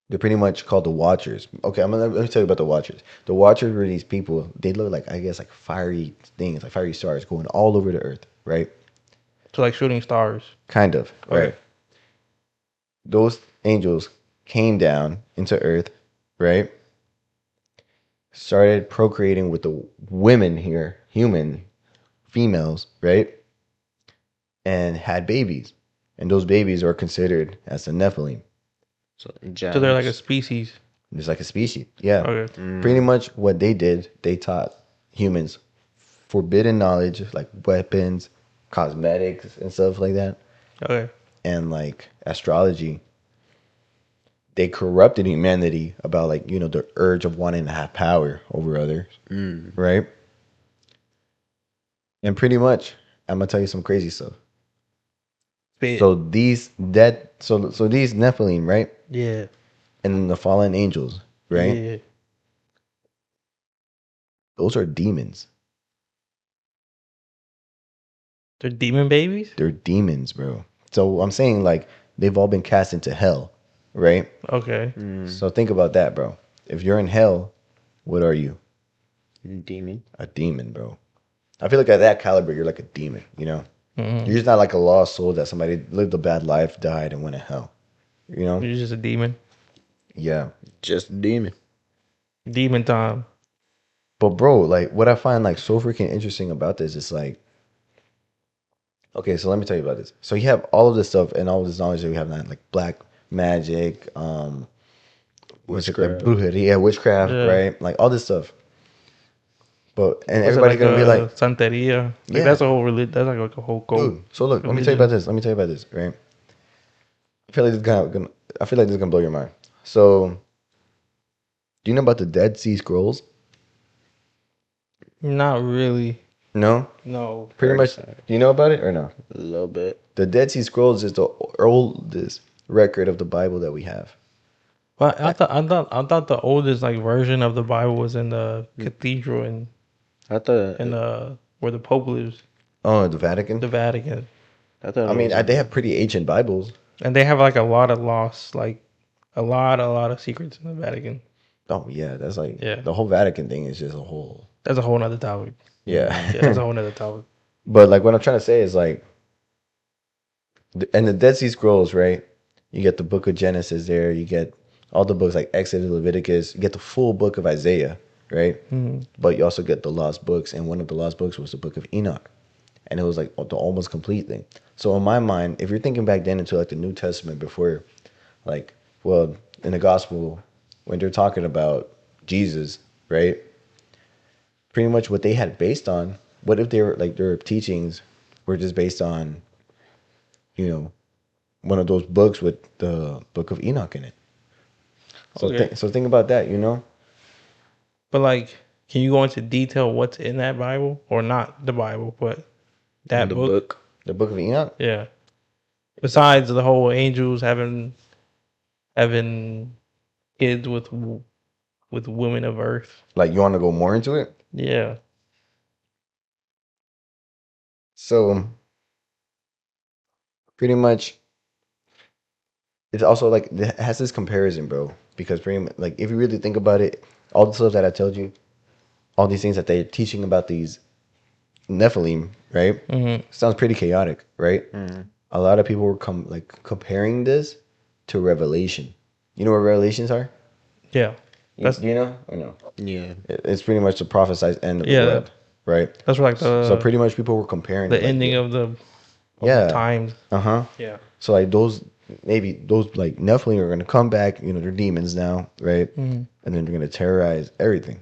They're pretty much called the Watchers. Okay, let me tell you about the Watchers. The Watchers were these people. They look like, I guess, like fiery things, like fiery stars going all over the earth, right? So like shooting stars. Kind of, right? Okay. Those angels came down into earth, right? Started procreating with the women here, human females, right? And had babies. And those babies are considered as the Nephilim. So So they're like a species. It's like a species. Yeah. Okay. Pretty much what they did, they taught humans forbidden knowledge, like weapons, cosmetics, and stuff like that. Okay. And like astrology. They corrupted humanity about like, you know, the urge of wanting to have power over others. Right? And pretty much, I'm gonna tell you some crazy stuff. Spit. So these these Nephilim, right? yeah. And the fallen angels, right? Yeah. Those are demons. They're demon babies. They're demons, bro. So I'm saying like they've all been cast into hell, right? Okay. So think about that, bro. If you're in hell, what are you? Demon. A demon, bro. I feel like at that caliber, you're like a demon, you know? You're just not like a lost soul that somebody lived a bad life, died, and went to hell. You know? You're just a demon. Yeah. Just a demon. Demon time. But bro, like what I find like so freaking interesting about this is like, okay, so let me tell you about this. So you have all of this stuff and all of this knowledge that we have now, like black magic, what's it, like Witchcraft. brujeria, witchcraft, Yeah. right? Like all this stuff. But and What's it, everybody's gonna be like, Santeria. Like Yeah. that's a whole religion. That's like a whole cult. dude. So look, let me tell you about this. Right? I feel like this is gonna blow your mind. So, do you know about the Dead Sea Scrolls? Not really. No, No. pretty Heard much. of it. Do you know about it or no? A little bit. The Dead Sea Scrolls is the oldest record of the Bible that we have. But I thought the oldest like version of the Bible was in the cathedral I thought in where the Pope lives, Oh, the Vatican. the Vatican. I thought I it mean, was. they have pretty ancient Bibles. And they have like a lot of lost, like a lot of secrets in the Vatican. Oh yeah, that's like Yeah. the whole Vatican thing is just a whole. That's a whole nother topic. Yeah. Yeah, that's a whole nother topic. But like what I'm trying to say is like, and the Dead Sea Scrolls, right? You get the Book of Genesis there. You get all the books like Exodus, Leviticus. You get the full book of Isaiah, right? But you also get the lost books, and one of the lost books was the Book of Enoch, and it was like the almost complete thing. So in my mind, if you're thinking back then into like the New Testament before, like, well, in the Gospel, when they're talking about Jesus, right? Pretty much what they had based on. What if they were like their teachings were just based on, you know, one of those books with the Book of Enoch in it? So Okay. so think about that, you know. But like, can you go into detail what's in that Bible, or not the Bible, but that The book? book. The Book of Enoch. Yeah. Besides the whole angels having kids with women of earth. Like you want to go more into it? Yeah. So pretty much, it's also like it has this comparison, bro. Because pretty much, like if you really think about it, all the stuff that I told you, all these things that they're teaching about these Nephilim, right? Sounds pretty chaotic, right? A lot of people were comparing this to Revelation. You know what Revelations are? Yeah. That's Do you know or no? Yeah. It's pretty much the prophesied end of Yeah. the world, right? that's like So pretty much people were comparing the it, like, ending yeah. of the Yeah. times. Yeah. So like maybe those like Nephilim are gonna come back. You know, they're demons now, right? And then they're gonna terrorize everything.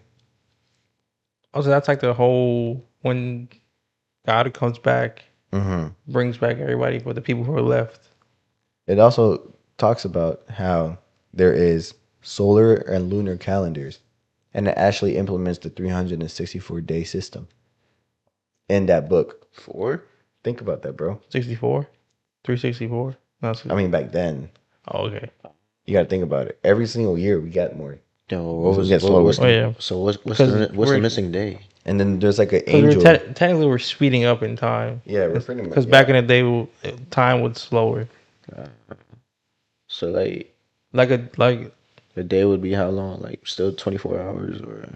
Also, that's like the whole when God comes back, brings back everybody for the people who are left. It also talks about how there is solar and lunar calendars, and it actually implements the 364-day system in that book. 4? Think about that, bro. 64? 364? No, I mean, back then, oh, okay. you got to think about it. Every single year, we got more. No, We get slower. Oh, yeah. So what's Because what's the we're- missing day? And then there's like an Because angel. technically we're speeding up in time. Yeah, we're pretty much. Because back in the day, time was slower. So like Like the day would be how long? Like still 24 hours or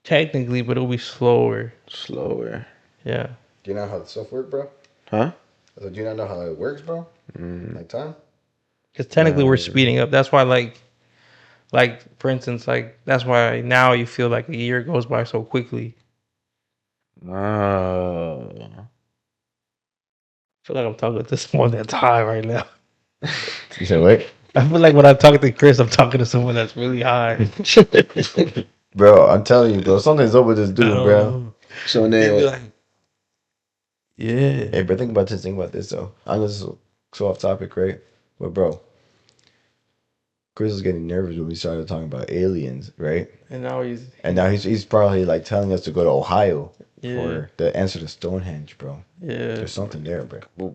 technically, but it'll be slower. slower? Yeah. Do you know how the stuff works, bro? Huh? Do you not know how it works, bro? Like time? Because technically we're speeding up. That's why, like for instance, like that's why now you feel like a year goes by so quickly. Oh. I feel like I'm talking to someone that's high right now. You said what? I feel like when I talk to Chris, I'm talking to someone that's really high. Bro, I'm telling you, bro. Something's up with this dude, bro. So They'd be then like, yeah. Hey, bro, think about this, though. I'm just so off topic, right? But, bro, Chris was getting nervous when we started talking about aliens, right? And now he's And now he's probably like telling us to go to Ohio Yeah. for the answer to Stonehenge, bro. yeah. There's something there, bro.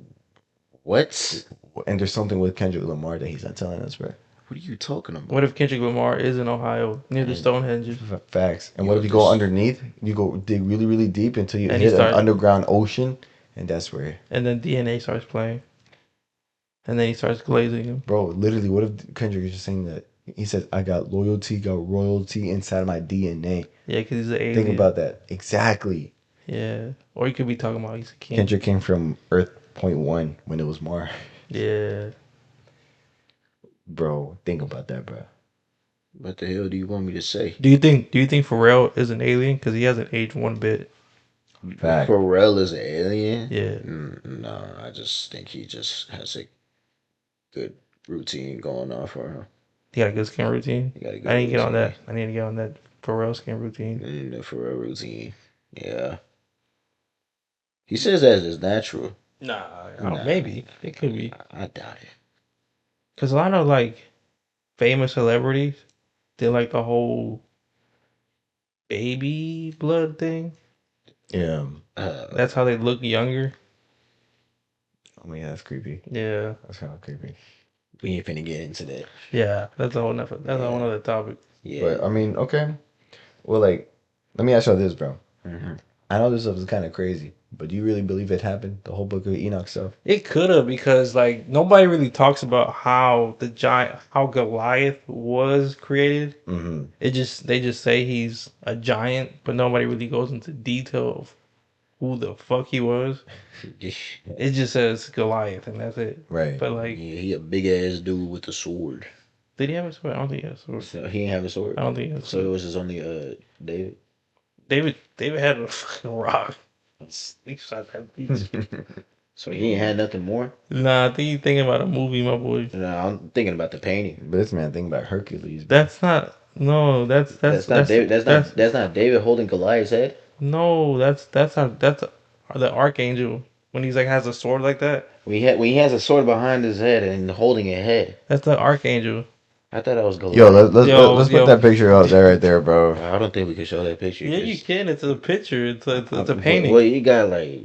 what? And there's something with Kendrick Lamar that he's not telling us, bro. What are you talking about? What if Kendrick Lamar is in Ohio near the Stonehenge? Facts. And what if you go underneath? You go dig really, really deep until you And he hit an started- underground ocean, and that's where, And then DNA starts playing. And then he starts glazing him. bro. Literally, what if Kendrick is just saying that? He says, "I got loyalty, got royalty inside of my DNA." Yeah, because he's an alien. Think about that. Exactly. Yeah. Or he could be talking about he's a king. Kendrick came from Earth Point One when it was Mars. Yeah. Bro, think about that, bro. What the hell do you want me to say? Do you think Pharrell is an alien? Because he hasn't aged one bit. Fact. Pharrell is an alien? Yeah. No, I just think he just has a good routine going on for him. He got a good skin routine. He got a good I need to get on routine. that. I need to get on that Pharrell skin routine. The Pharrell routine. Yeah. He says that is natural. Nah. Maybe. It could be. I doubt it. Because a lot of like famous celebrities did like the whole baby blood thing. Yeah. That's how they look younger. I mean, that's creepy. Yeah. That's kind of creepy. We ain't finna get into that. Yeah. That's a whole other topic. Yeah. But I mean, okay. Well, like, let me ask you this, bro. Mm-hmm. I know this stuff is kind of crazy, But do you really believe it happened? The whole Book of Enoch stuff? It could have, because like nobody really talks about how how Goliath was created. Mm-hmm. They just say he's a giant, but nobody really goes into detail of who the fuck he was. It just says Goliath and that's it. Right. But like, Yeah, he a big ass dude with a sword. did he have a sword? I don't think he had a sword. So he didn't have a sword. I don't think he had a So it sword. was just only David. David had a fucking rock. He shot that beach. So he ain't had nothing more. Nah, I think you thinking about a movie, my boy. No, I'm thinking about the painting. But this man thinking about Hercules. Bro. That's not. No, That's not David. That's not David holding Goliath's head. No, that's the archangel when he's like has a sword like that. When he has a sword behind his head and holding a head. That's the archangel. I thought that was Goliath. Yo, let's Yo. put that picture up there, right there, bro. I don't think we can show that picture. Yeah, you can. It's a picture. It's a Well, painting. you got like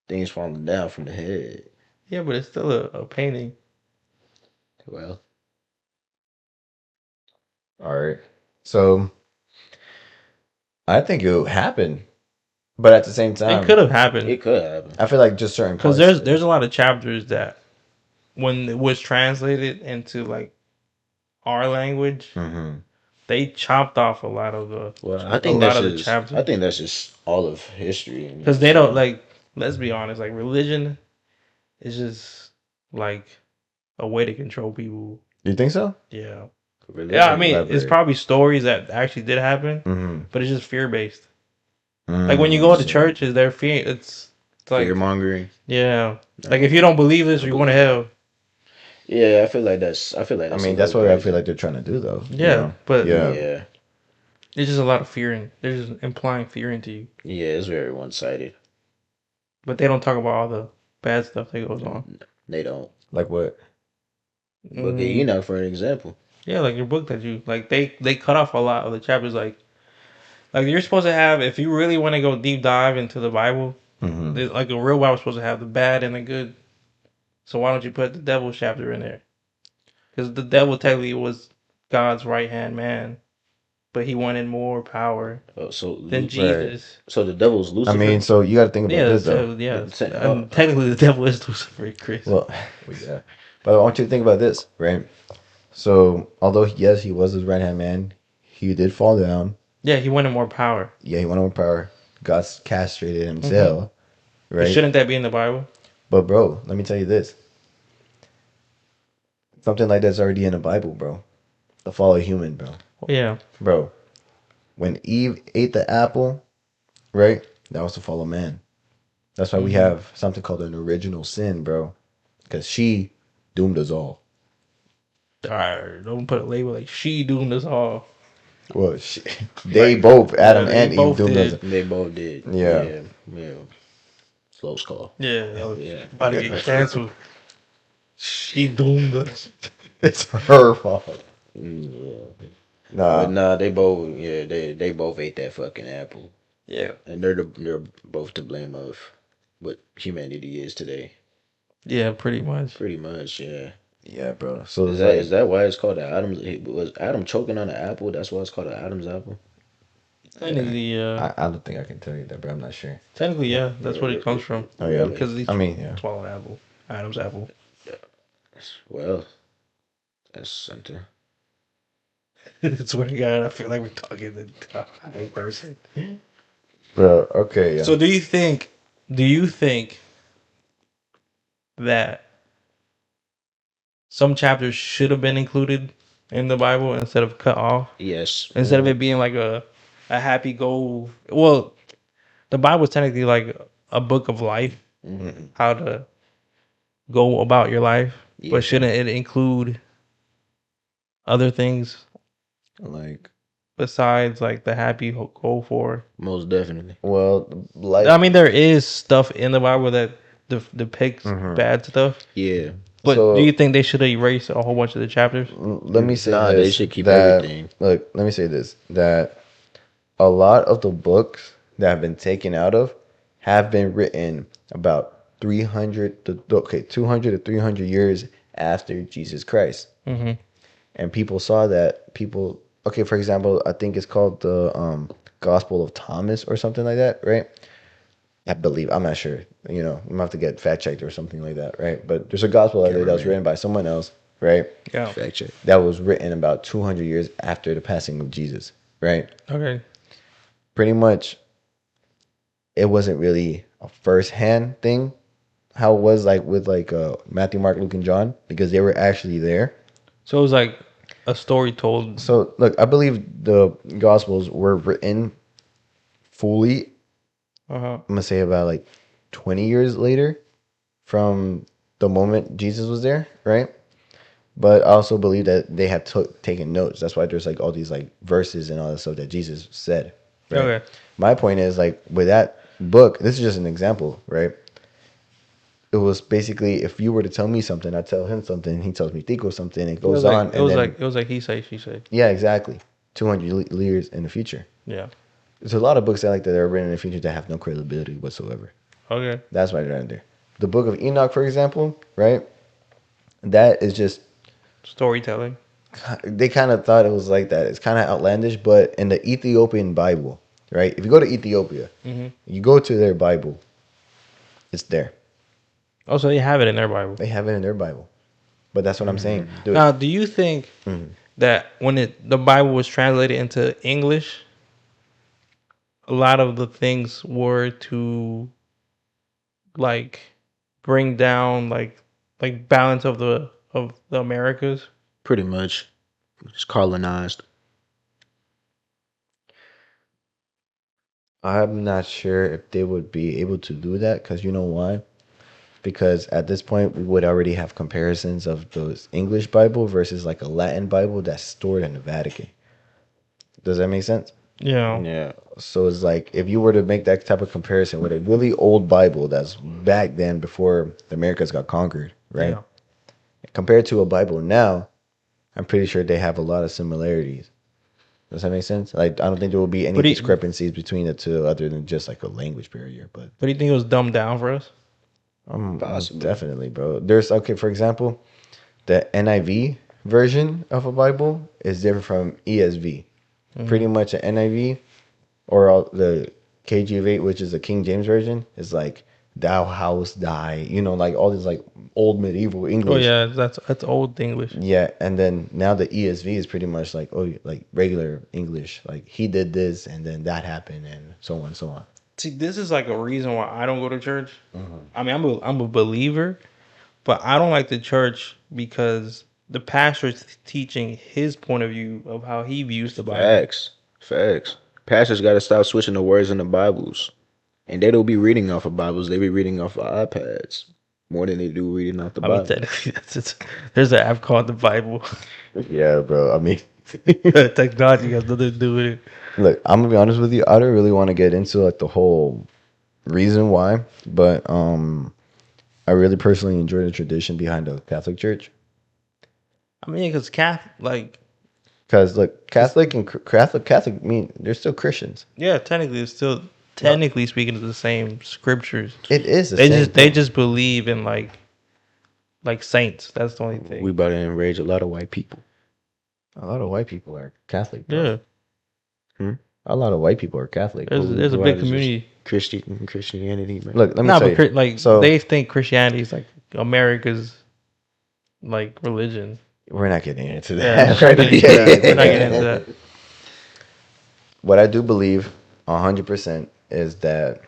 things falling down from the head. Yeah, but it's still a painting. Well, All right. So I think it happened, but at the same time, It could have happened it could happen. I feel like just certain because parts. there's a lot of chapters that when it was translated into like our language, Mm-hmm. they chopped off a lot of the Well, I think lot of the chapters I think that's just all of history. because they don't like. Let's be honest. Like religion is just like a way to control people. You think so? Yeah. Religion. Yeah, I mean, it's Elaborate. probably stories that actually did happen, Mm-hmm. but it's just fear based. Like when you go to churches, they're fear. It's like fear mongering. yeah, like if you don't believe this, you're going to hell. Yeah, I feel like that's. I a mean, that's little what I crazy. feel like they're trying to do, though. Yeah, but Yeah. Yeah, it's just a lot of fear, and they're just implying fear into you. yeah, it's very one sided. But they don't talk about all the bad stuff that goes on. They don't. Like what? Book of Enoch, for an example. Yeah, like your book that you like, they cut off a lot of the chapters. Like you're supposed to have, if you really want to go deep dive into the Bible, Mm-hmm. like a real Bible is supposed to have the bad and the good. So why don't you put the devil's chapter in there? Because the devil technically was God's right hand man, but he wanted more power Oh, so than Jesus. So the devil's I Lucifer. mean, so you got to think about Yeah, this, though. And technically the devil is Lucifer, Chris. Well, yeah. But I want you to think about this, right? So, although, yes, he was his right hand man, he did fall down. Yeah, he wanted more power. Yeah, he wanted more power. God castrated him to hell, But right? shouldn't that be in the Bible? But, bro, let me tell you this. Something like that's already in the Bible, bro. The fall of human, bro. Yeah. Bro, when Eve ate the apple, right? That was the fall of man. That's why we have something called an original sin, bro. Because she doomed us all. Alright, don't put a label like she doomed us all. Well, they both, Adam they and Eve, both doomed did. us. They both did. Yeah. Yeah. Close call. Yeah, Yeah. about to get canceled. She doomed us. It's her fault. Yeah. Nah. But nah, they both. Yeah, they both ate that fucking apple, Yeah. and they're both to blame of what humanity is today. Yeah, pretty much. Pretty much. Yeah. Yeah, bro. So Is that why it's called the Adam's? Was Adam choking on the apple? That's why it's called the Adam's apple. Technically, I don't think I can tell you that, but I'm not sure. Technically, yeah, that's what it comes from. Oh, yeah. Because he Yeah. swallowed apple. Adam's apple. Well, that's something. Swear to God, I feel like we're talking to the same person. Bro, okay, yeah. So do you think that some chapters should have been included in the Bible instead of cut off? Yes. Instead of it being like a happy go. Well, the Bible is technically like a book of life, how to go about your life. Yeah. But shouldn't it include other things Like, besides like the happy go for? Most definitely. well, like, I mean, there is stuff in the Bible that depicts bad stuff. Yeah. But So- do you think they should erase a whole bunch of the chapters? let me say Nah, this. they should keep that, everything. Look, let me say this. That a lot of the books that have been taken out of have been written about 200 to 300 years after Jesus Christ. Mm-hmm. And people saw that. For example, I think it's called the Gospel of Thomas or something like that, right? I believe, I'm not sure. You know, I'm gonna have to get fact checked or something like that, right? But there's a gospel out Can't there that was remember. written by someone else, right? Yeah. Fact check. That was written about 200 years after the passing of Jesus, right? Okay. Pretty much, it wasn't really a first-hand thing. How it was like with like Matthew, Mark, Luke, and John, because they were actually there. So it was like a story told. So look, I believe the Gospels were written fully. Uh-huh. I'm gonna say about like 20 years later from the moment Jesus was there, right? But I also believe that they have taken notes. That's why there's like all these like verses and all that stuff that Jesus said. Right? Okay. My point is like with that book, this is just an example, right? It was basically if you were to tell me something, I tell him something, he tells me Tico something, it goes on, It was like he say, she say. yeah, exactly. 200 years in the future. Yeah. There's a lot of books that are written in the future that have no credibility whatsoever. Okay. That's why they're in there. The Book of Enoch, for example, right? That is just Storytelling. they kind of thought it was like that. It's kind of outlandish, but in the Ethiopian Bible, right? If you go to Ethiopia, you go to their Bible, it's there. Oh, so they have it in their Bible. They have it in their Bible. But that's what I'm saying. Dude, Now, do you think that when the Bible was translated into English, a lot of the things were to like bring down like balance of the Americas? Pretty much. It's colonized. I'm not sure if they would be able to do that because you know why? Because at this point, we would already have comparisons of those English Bible versus like a Latin Bible that's stored in the Vatican. Does that make sense? Yeah. Yeah. So it's like if you were to make that type of comparison with a really old Bible that's back then before the Americas got conquered, right? Yeah. Compared to a Bible now, I'm pretty sure they have a lot of similarities. Does that make sense? Like I don't think there will be any But he- discrepancies between the two other than just like a language barrier. But But do you think it was dumbed down for us? Possibly. definitely, bro. There's okay, for example, the NIV version of a Bible is different from ESV. Pretty much an NIV or the KJV, which is the King James version, is like "thou house die," you know, like all this like old medieval English. Oh yeah, that's old English. Yeah, and then now the ESV is pretty much like like regular English, like he did this and then that happened and so on and so on. See, this is like a reason why I don't go to church. I mean, I'm a believer, but I don't like the church because the pastor's teaching his point of view of how he views the Bible. Facts. Facts. Pastors got to stop switching the words in the Bibles. And they don't be reading off of Bibles. They be reading off of iPads more than they do reading off the I mean, Bible. technically, there's an app called the Bible. Yeah, bro. I mean, Technology has nothing to do with it. look, I'm gonna be honest with you. I don't really want to get into like the whole reason why, but I really personally enjoy the tradition behind the Catholic Church. I mean, because like, Because look, Catholic and Catholic mean they're still Christians. yeah, technically, it's still technically speaking of the same scriptures. It is the They same just they thing. just believe in like saints. That's the only thing. We about to enrage a lot of white people. A lot of white people are Catholic. Bro. Yeah, A lot of white people are Catholic. there's a Why big is this community. Christianity, man. Look, let me No, tell but you. like So- they think Christianity is like America's like religion. We're not getting into Yeah, that. we're not getting into that. We're not getting into that. What I do believe 100% is that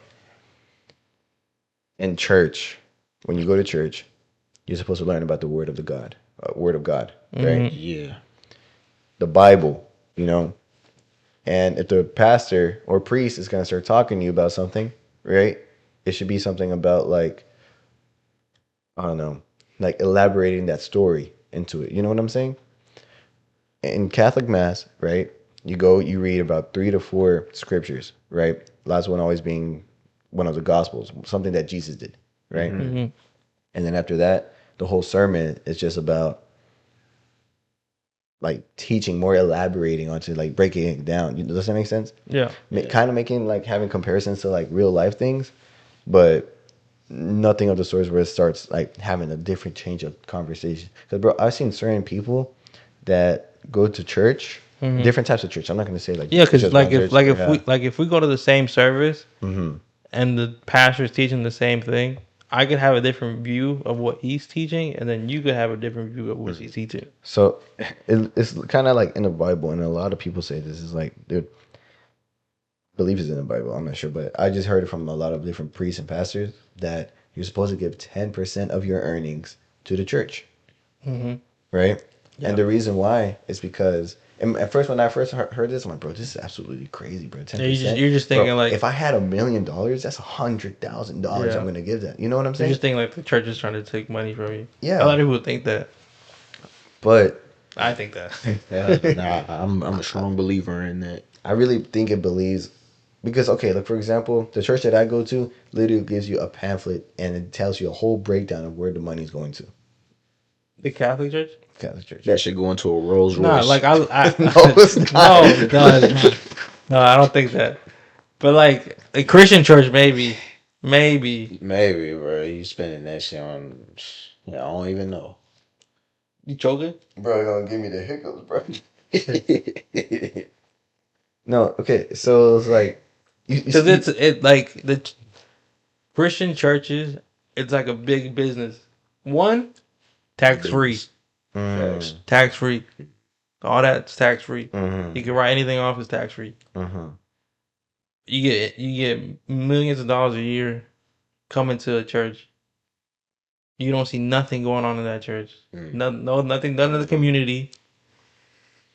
in church, when you go to church, you're supposed to learn about the Word of God, right? Yeah. The Bible, you know. And if the pastor or priest is going to start talking to you about something, right? It should be something about like, I don't know, like elaborating that story into it. You know what I'm saying? In Catholic Mass, right? You read about 3 to 4 scriptures, right? Last one always being one of the Gospels, something that Jesus did, right? And then after that, the whole sermon is just about like teaching, more elaborating onto like breaking it down. Does that make sense? Yeah, Kind of making like having comparisons to like real life things, but nothing of the sorts where it starts like having a different change of conversation. Because bro, I've seen certain people that go to church different types of church. I'm not gonna say like Yeah, because just like one if church. like if Yeah. we go to the same service Mhm. and the pastor's teaching the same thing, I could have a different view of what he's teaching, and then you could have a different view of what he's teaching. So it's kind of like in the Bible, and a lot of people say this is like, dude, believe it's in the Bible. I'm not sure, but I just heard it from a lot of different priests and pastors that you're supposed to give 10% of your earnings to the church, Mm-hmm. right? Yeah. And the reason why is because and at first when I first heard this, I'm like, bro, this is absolutely crazy, bro. 10%. You're just thinking Bro, like if I had $1 million, that's $100,000 Yeah. I'm gonna give that. You know what I'm you're saying? just thinking like the church is trying to take money from you. Yeah. A lot of people think that. But I think that. Yeah, nah, I'm a strong believer in that. I really think it believes because okay, like for example, the church that I go to literally gives you a pamphlet and it tells you a whole breakdown of where the money's going to. The Catholic Church? Catholic church. That should go into a Rolls Royce. Nah, like I No, it's not. no, I don't think that. But like a Christian church, maybe. Maybe, bro. You spending that shit on? Yeah, I don't even know. You choking? Bro, you're gonna give me the hiccups, bro. No, okay, so it's like Because it's like the Christian churches. It's like a big business. One, tax free. Mm, Tax free. All that's tax free. mhm, You can write anything off as tax free. mhm. You get millions of dollars a year coming to a church. You don't see nothing going on in that church. Nothing done in the community.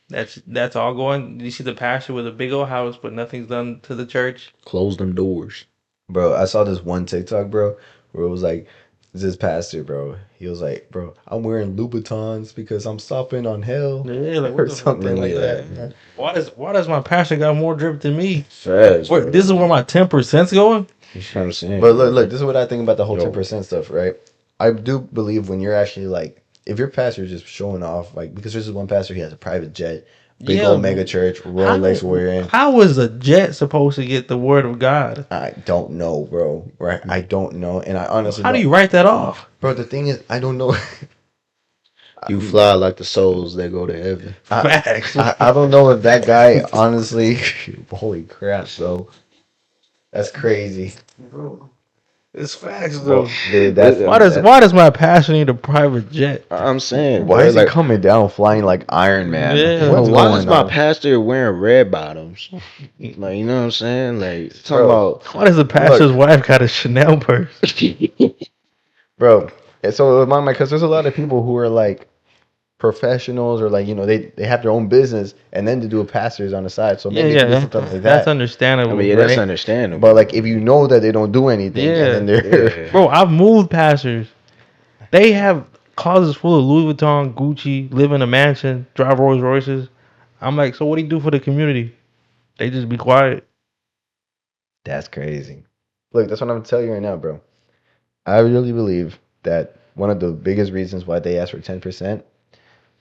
That's all going. You see the pastor with a big old house, but nothing's done to the church. Close them doors. Bro, I saw this one TikTok, bro, where it was like this pastor, bro. He was like, bro, I'm wearing Louboutins because I'm stopping on hell. Yeah, like Or something like that. Why does my pastor got more drip than me? Fast. This is where my 10%'s going. You know what I'm saying? But look, this is what I think about the whole Yo. 10% stuff, right? I do believe when you're actually like, if your pastor is just showing off, like, because there's this one pastor, he has a private jet, big Yeah, old mega church, Rolex wearing. How is a jet supposed to get the word of God? I don't know, bro. Right? I don't know, and I honestly. How do you write that off? Bro, the thing is, I don't know. You fly like the souls that go to heaven. Facts. I don't know if that guy, honestly, holy crap, so that's crazy. It's facts though. Dude, Why does my pastor need a private jet? I'm saying, why bro, is he like, coming down flying like Iron Man? Yeah. What's why going is my on? pastor wearing red bottoms? Like, you know what I'm saying? Like, talking Bro. Why does the pastor's wife got a Chanel purse? Bro, and so because there's a lot of people who are like professionals or like, you know, they have their own business and then to do a pastors on the side. So maybe they do something like That's that. understandable. I mean, yeah, that's Right? understandable. But like if you know that they don't do anything and then they're Bro, I've moved pastors. They have closets full of Louis Vuitton, Gucci, live in a mansion, drive Rolls Royces. I'm like, so what do you do for the community? They just be quiet. That's crazy. Look, that's what I'm gonna tell you right now, bro. I really believe that one of the biggest reasons why they ask for 10%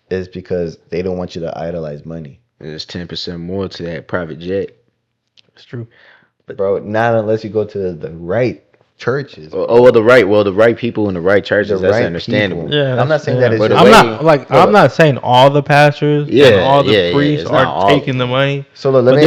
is because they don't want you to idolize money. There's 10% more to that private jet. It's true. Bro, not unless you go to the right churches. Well, the right people in the right churches. The That's right understandable. people. Yeah, I'm not saying that it's But your the I'm way- not I'm not saying all the pastors and Yeah, all the yeah, priests it's not all are of taking the money. So look, But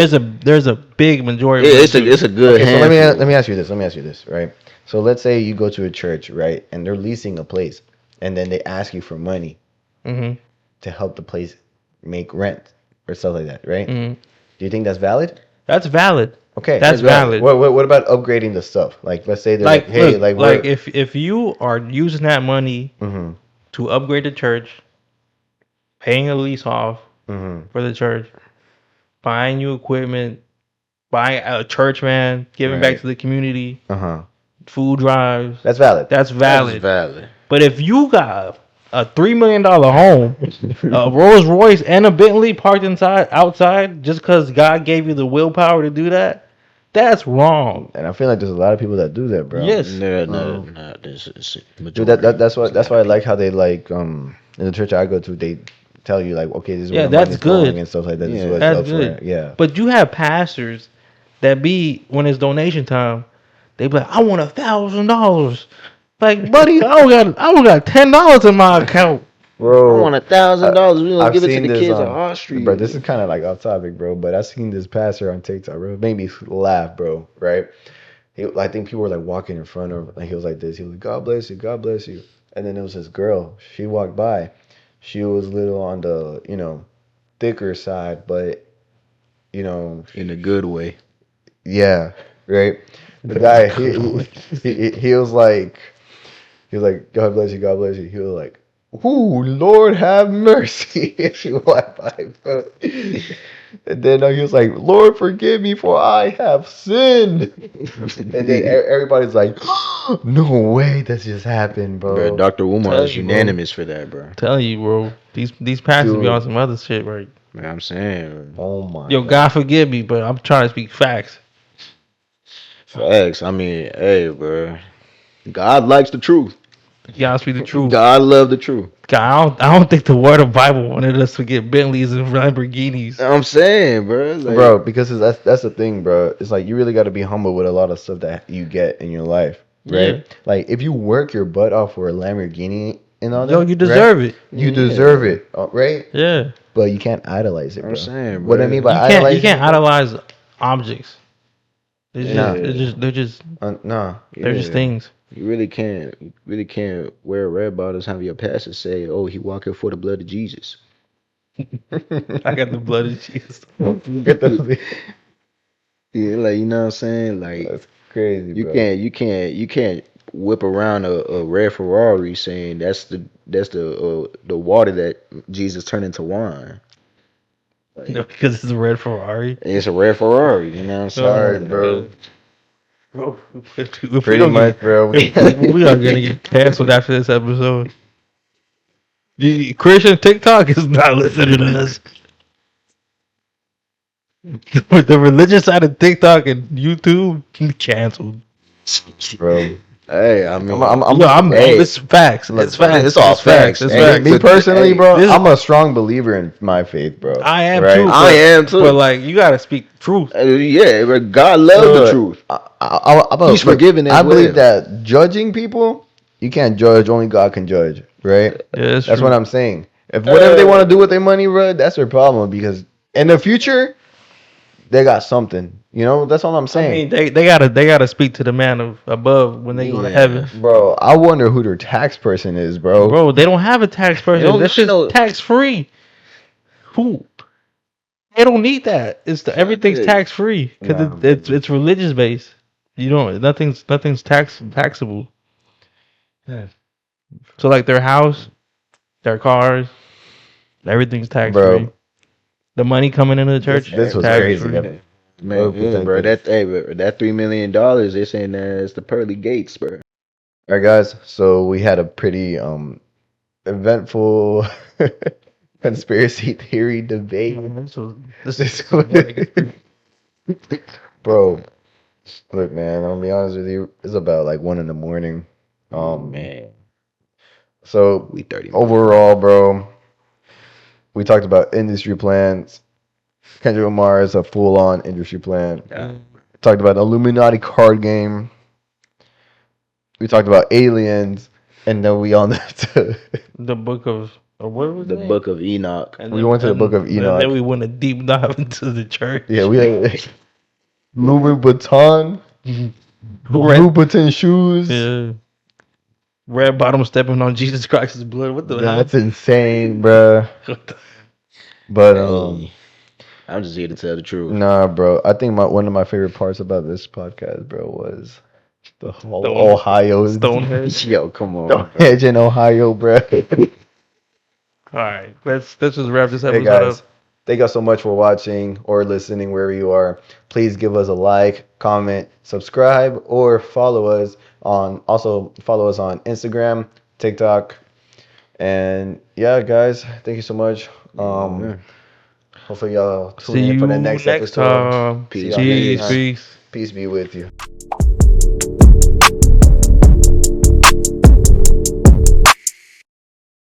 there's a big majority. Yeah, of it's them a good okay, so handful. let me ask you this, right? So let's say you go to a church, right, and they're leasing a place, and then they ask you for money Mhm. to help the place make rent or stuff like that, right? Mhm. Do you think that's valid? That's valid. Okay, That's valid. What about upgrading the stuff? Like, let's say they're like, Like, hey, look, like, like if you are using that money mm-hmm, to upgrade the church, paying a lease off mm-hmm, for the church, buying new equipment, buying a church van, giving back Right. to the community, uh-huh, food drives. that's valid. That's valid. That's valid. But if you got a $3 million home, a Rolls Royce, and a Bentley parked outside, just because God gave you the willpower to do that, that's wrong. And I feel like there's a lot of people that do that, bro. Yes. No. This is Dude, that's why I like how they like in the church I go to, they tell you like, okay, this is Yeah, where the that's money's good. going and stuff like that. This is Yeah, what it's That's up good. for. Yeah. But you have pastors that be when it's donation time, they be like, I want $1,000. Like, buddy, I don't got $10 in my account. Bro, I want $1,000. We gonna I've give it to seen the this kids on, on our street. bro. This is kind of like off topic, bro. But I've seen this pastor on TikTok, bro. It made me laugh, bro. Right? I think people were like walking in front of, and he was like this. He was like, "God bless you, God bless you." And then there was this girl. She walked by. She was a little on the, thicker side, but in a good way. yeah, right. The guy, he was like, God bless you, God bless you. He was like, ooh, Lord have mercy. And she walked by, bro. And then he was like, Lord forgive me for I have sinned. And then everybody's like, no way that just happened, Bro, bro. Dr. Umar Tell is you, bro. unanimous for that, bro. Telling you, bro. These pastors be on some other shit, right? Man, I'm saying, Oh my Yo, God forgive me, but I'm trying to speak facts. facts. I mean, hey, bro. God likes the truth. God speak the truth. God love the truth. God, I don't think the word of Bible wanted us to get Bentleys and Lamborghinis. I'm saying, bro. Like, bro, because that's the thing, bro. It's like you really got to be humble with a lot of stuff that you get in your life, right? Yeah. Like if you work your butt off for a Lamborghini and all Yo, that, you deserve it. you Yeah. deserve it, right? Yeah. But you can't idolize it, bro. I'm saying, What I bro. mean by You idolizing, can't bro? idolize objects. Nah. They're just Nah. they're just things. You really can't. You really can't wear red bottoms. Have your pastor say, "Oh, he walking for the blood of Jesus." I got the blood of Jesus. Get the- Yeah, like you know what I'm saying. Like That's crazy, you bro. can't whip around a red Ferrari saying that's the water that Jesus turned into wine. Like, No, because it's a red Ferrari. it's a red Ferrari. You know what I'm saying? Sorry, bro. Bro, if Pretty much, bro. we are gonna get canceled after this episode. The Christian TikTok is not listening to us. With the religious side of TikTok and YouTube canceled. Bro. Hey, I mean, hey, It's facts. look, It's facts. it's all It's facts. facts. It's Hey, facts. me personally, Hey, bro, this- I'm a strong believer in my faith, bro. I am right? too. I am too. But like, you gotta speak truth. Yeah, but God loves the Look, truth. He's forgiving as I believe well. that judging people, you can't judge. Only God can judge, right? Yeah, that's That's true. what I'm saying. If whatever they want to do with their money, bro, that's their problem. Because in the future, they got something. That's all I'm I saying. mean, they gotta speak to the man of above when they go to Yeah. heaven. Bro, I wonder who their tax person is, bro. Bro, they don't have a tax person. don't That's get just no- tax free. Who? They don't need that. Everything's Yeah. tax free because Nah, it's religious based. You don't nothing's taxable. Yeah. So like their house, their cars, everything's tax Bro. free. The money coming into the church, This was tax crazy. free. Man, yeah, bro, that that $3 million, they saying that's the pearly gates, bro. All right, guys. So we had a pretty eventful conspiracy theory debate. So Bro, look, man, I'll be honest with you. It's about like 1 a.m. Man, So we 30 minutes. overall, bro, we talked about industry plans. Kendrick Lamar is a full-on industry plan. Yeah. Talked about Illuminati card game. We talked about aliens, and then we on to the book of or what was The it? Book of Enoch. And we then- went to the and- Book of and Enoch. then we went a deep dive into the church. Yeah, we had Louis Vuitton, Red, Louboutin shoes. yeah. Red bottom stepping on Jesus Christ's blood. What the hell? That's insane, bruh. What the- But Hey, I'm just here to tell the truth. nah, bro. I think one of my favorite parts about this podcast, bro, was the whole Stone- Ohio Stonehenge. Yo, come on. Stonehenge in Ohio, bro. All right, let's just wrap this Hey episode guys, up. thank you so much for watching or listening wherever you are. Please give us a like, comment, subscribe, or follow us on Instagram, TikTok, and yeah, guys, thank you so much. Yeah. Hopefully y'all tune See in you for the next episode. time. Peace. See y'all next Peace, time. peace. Peace be with you.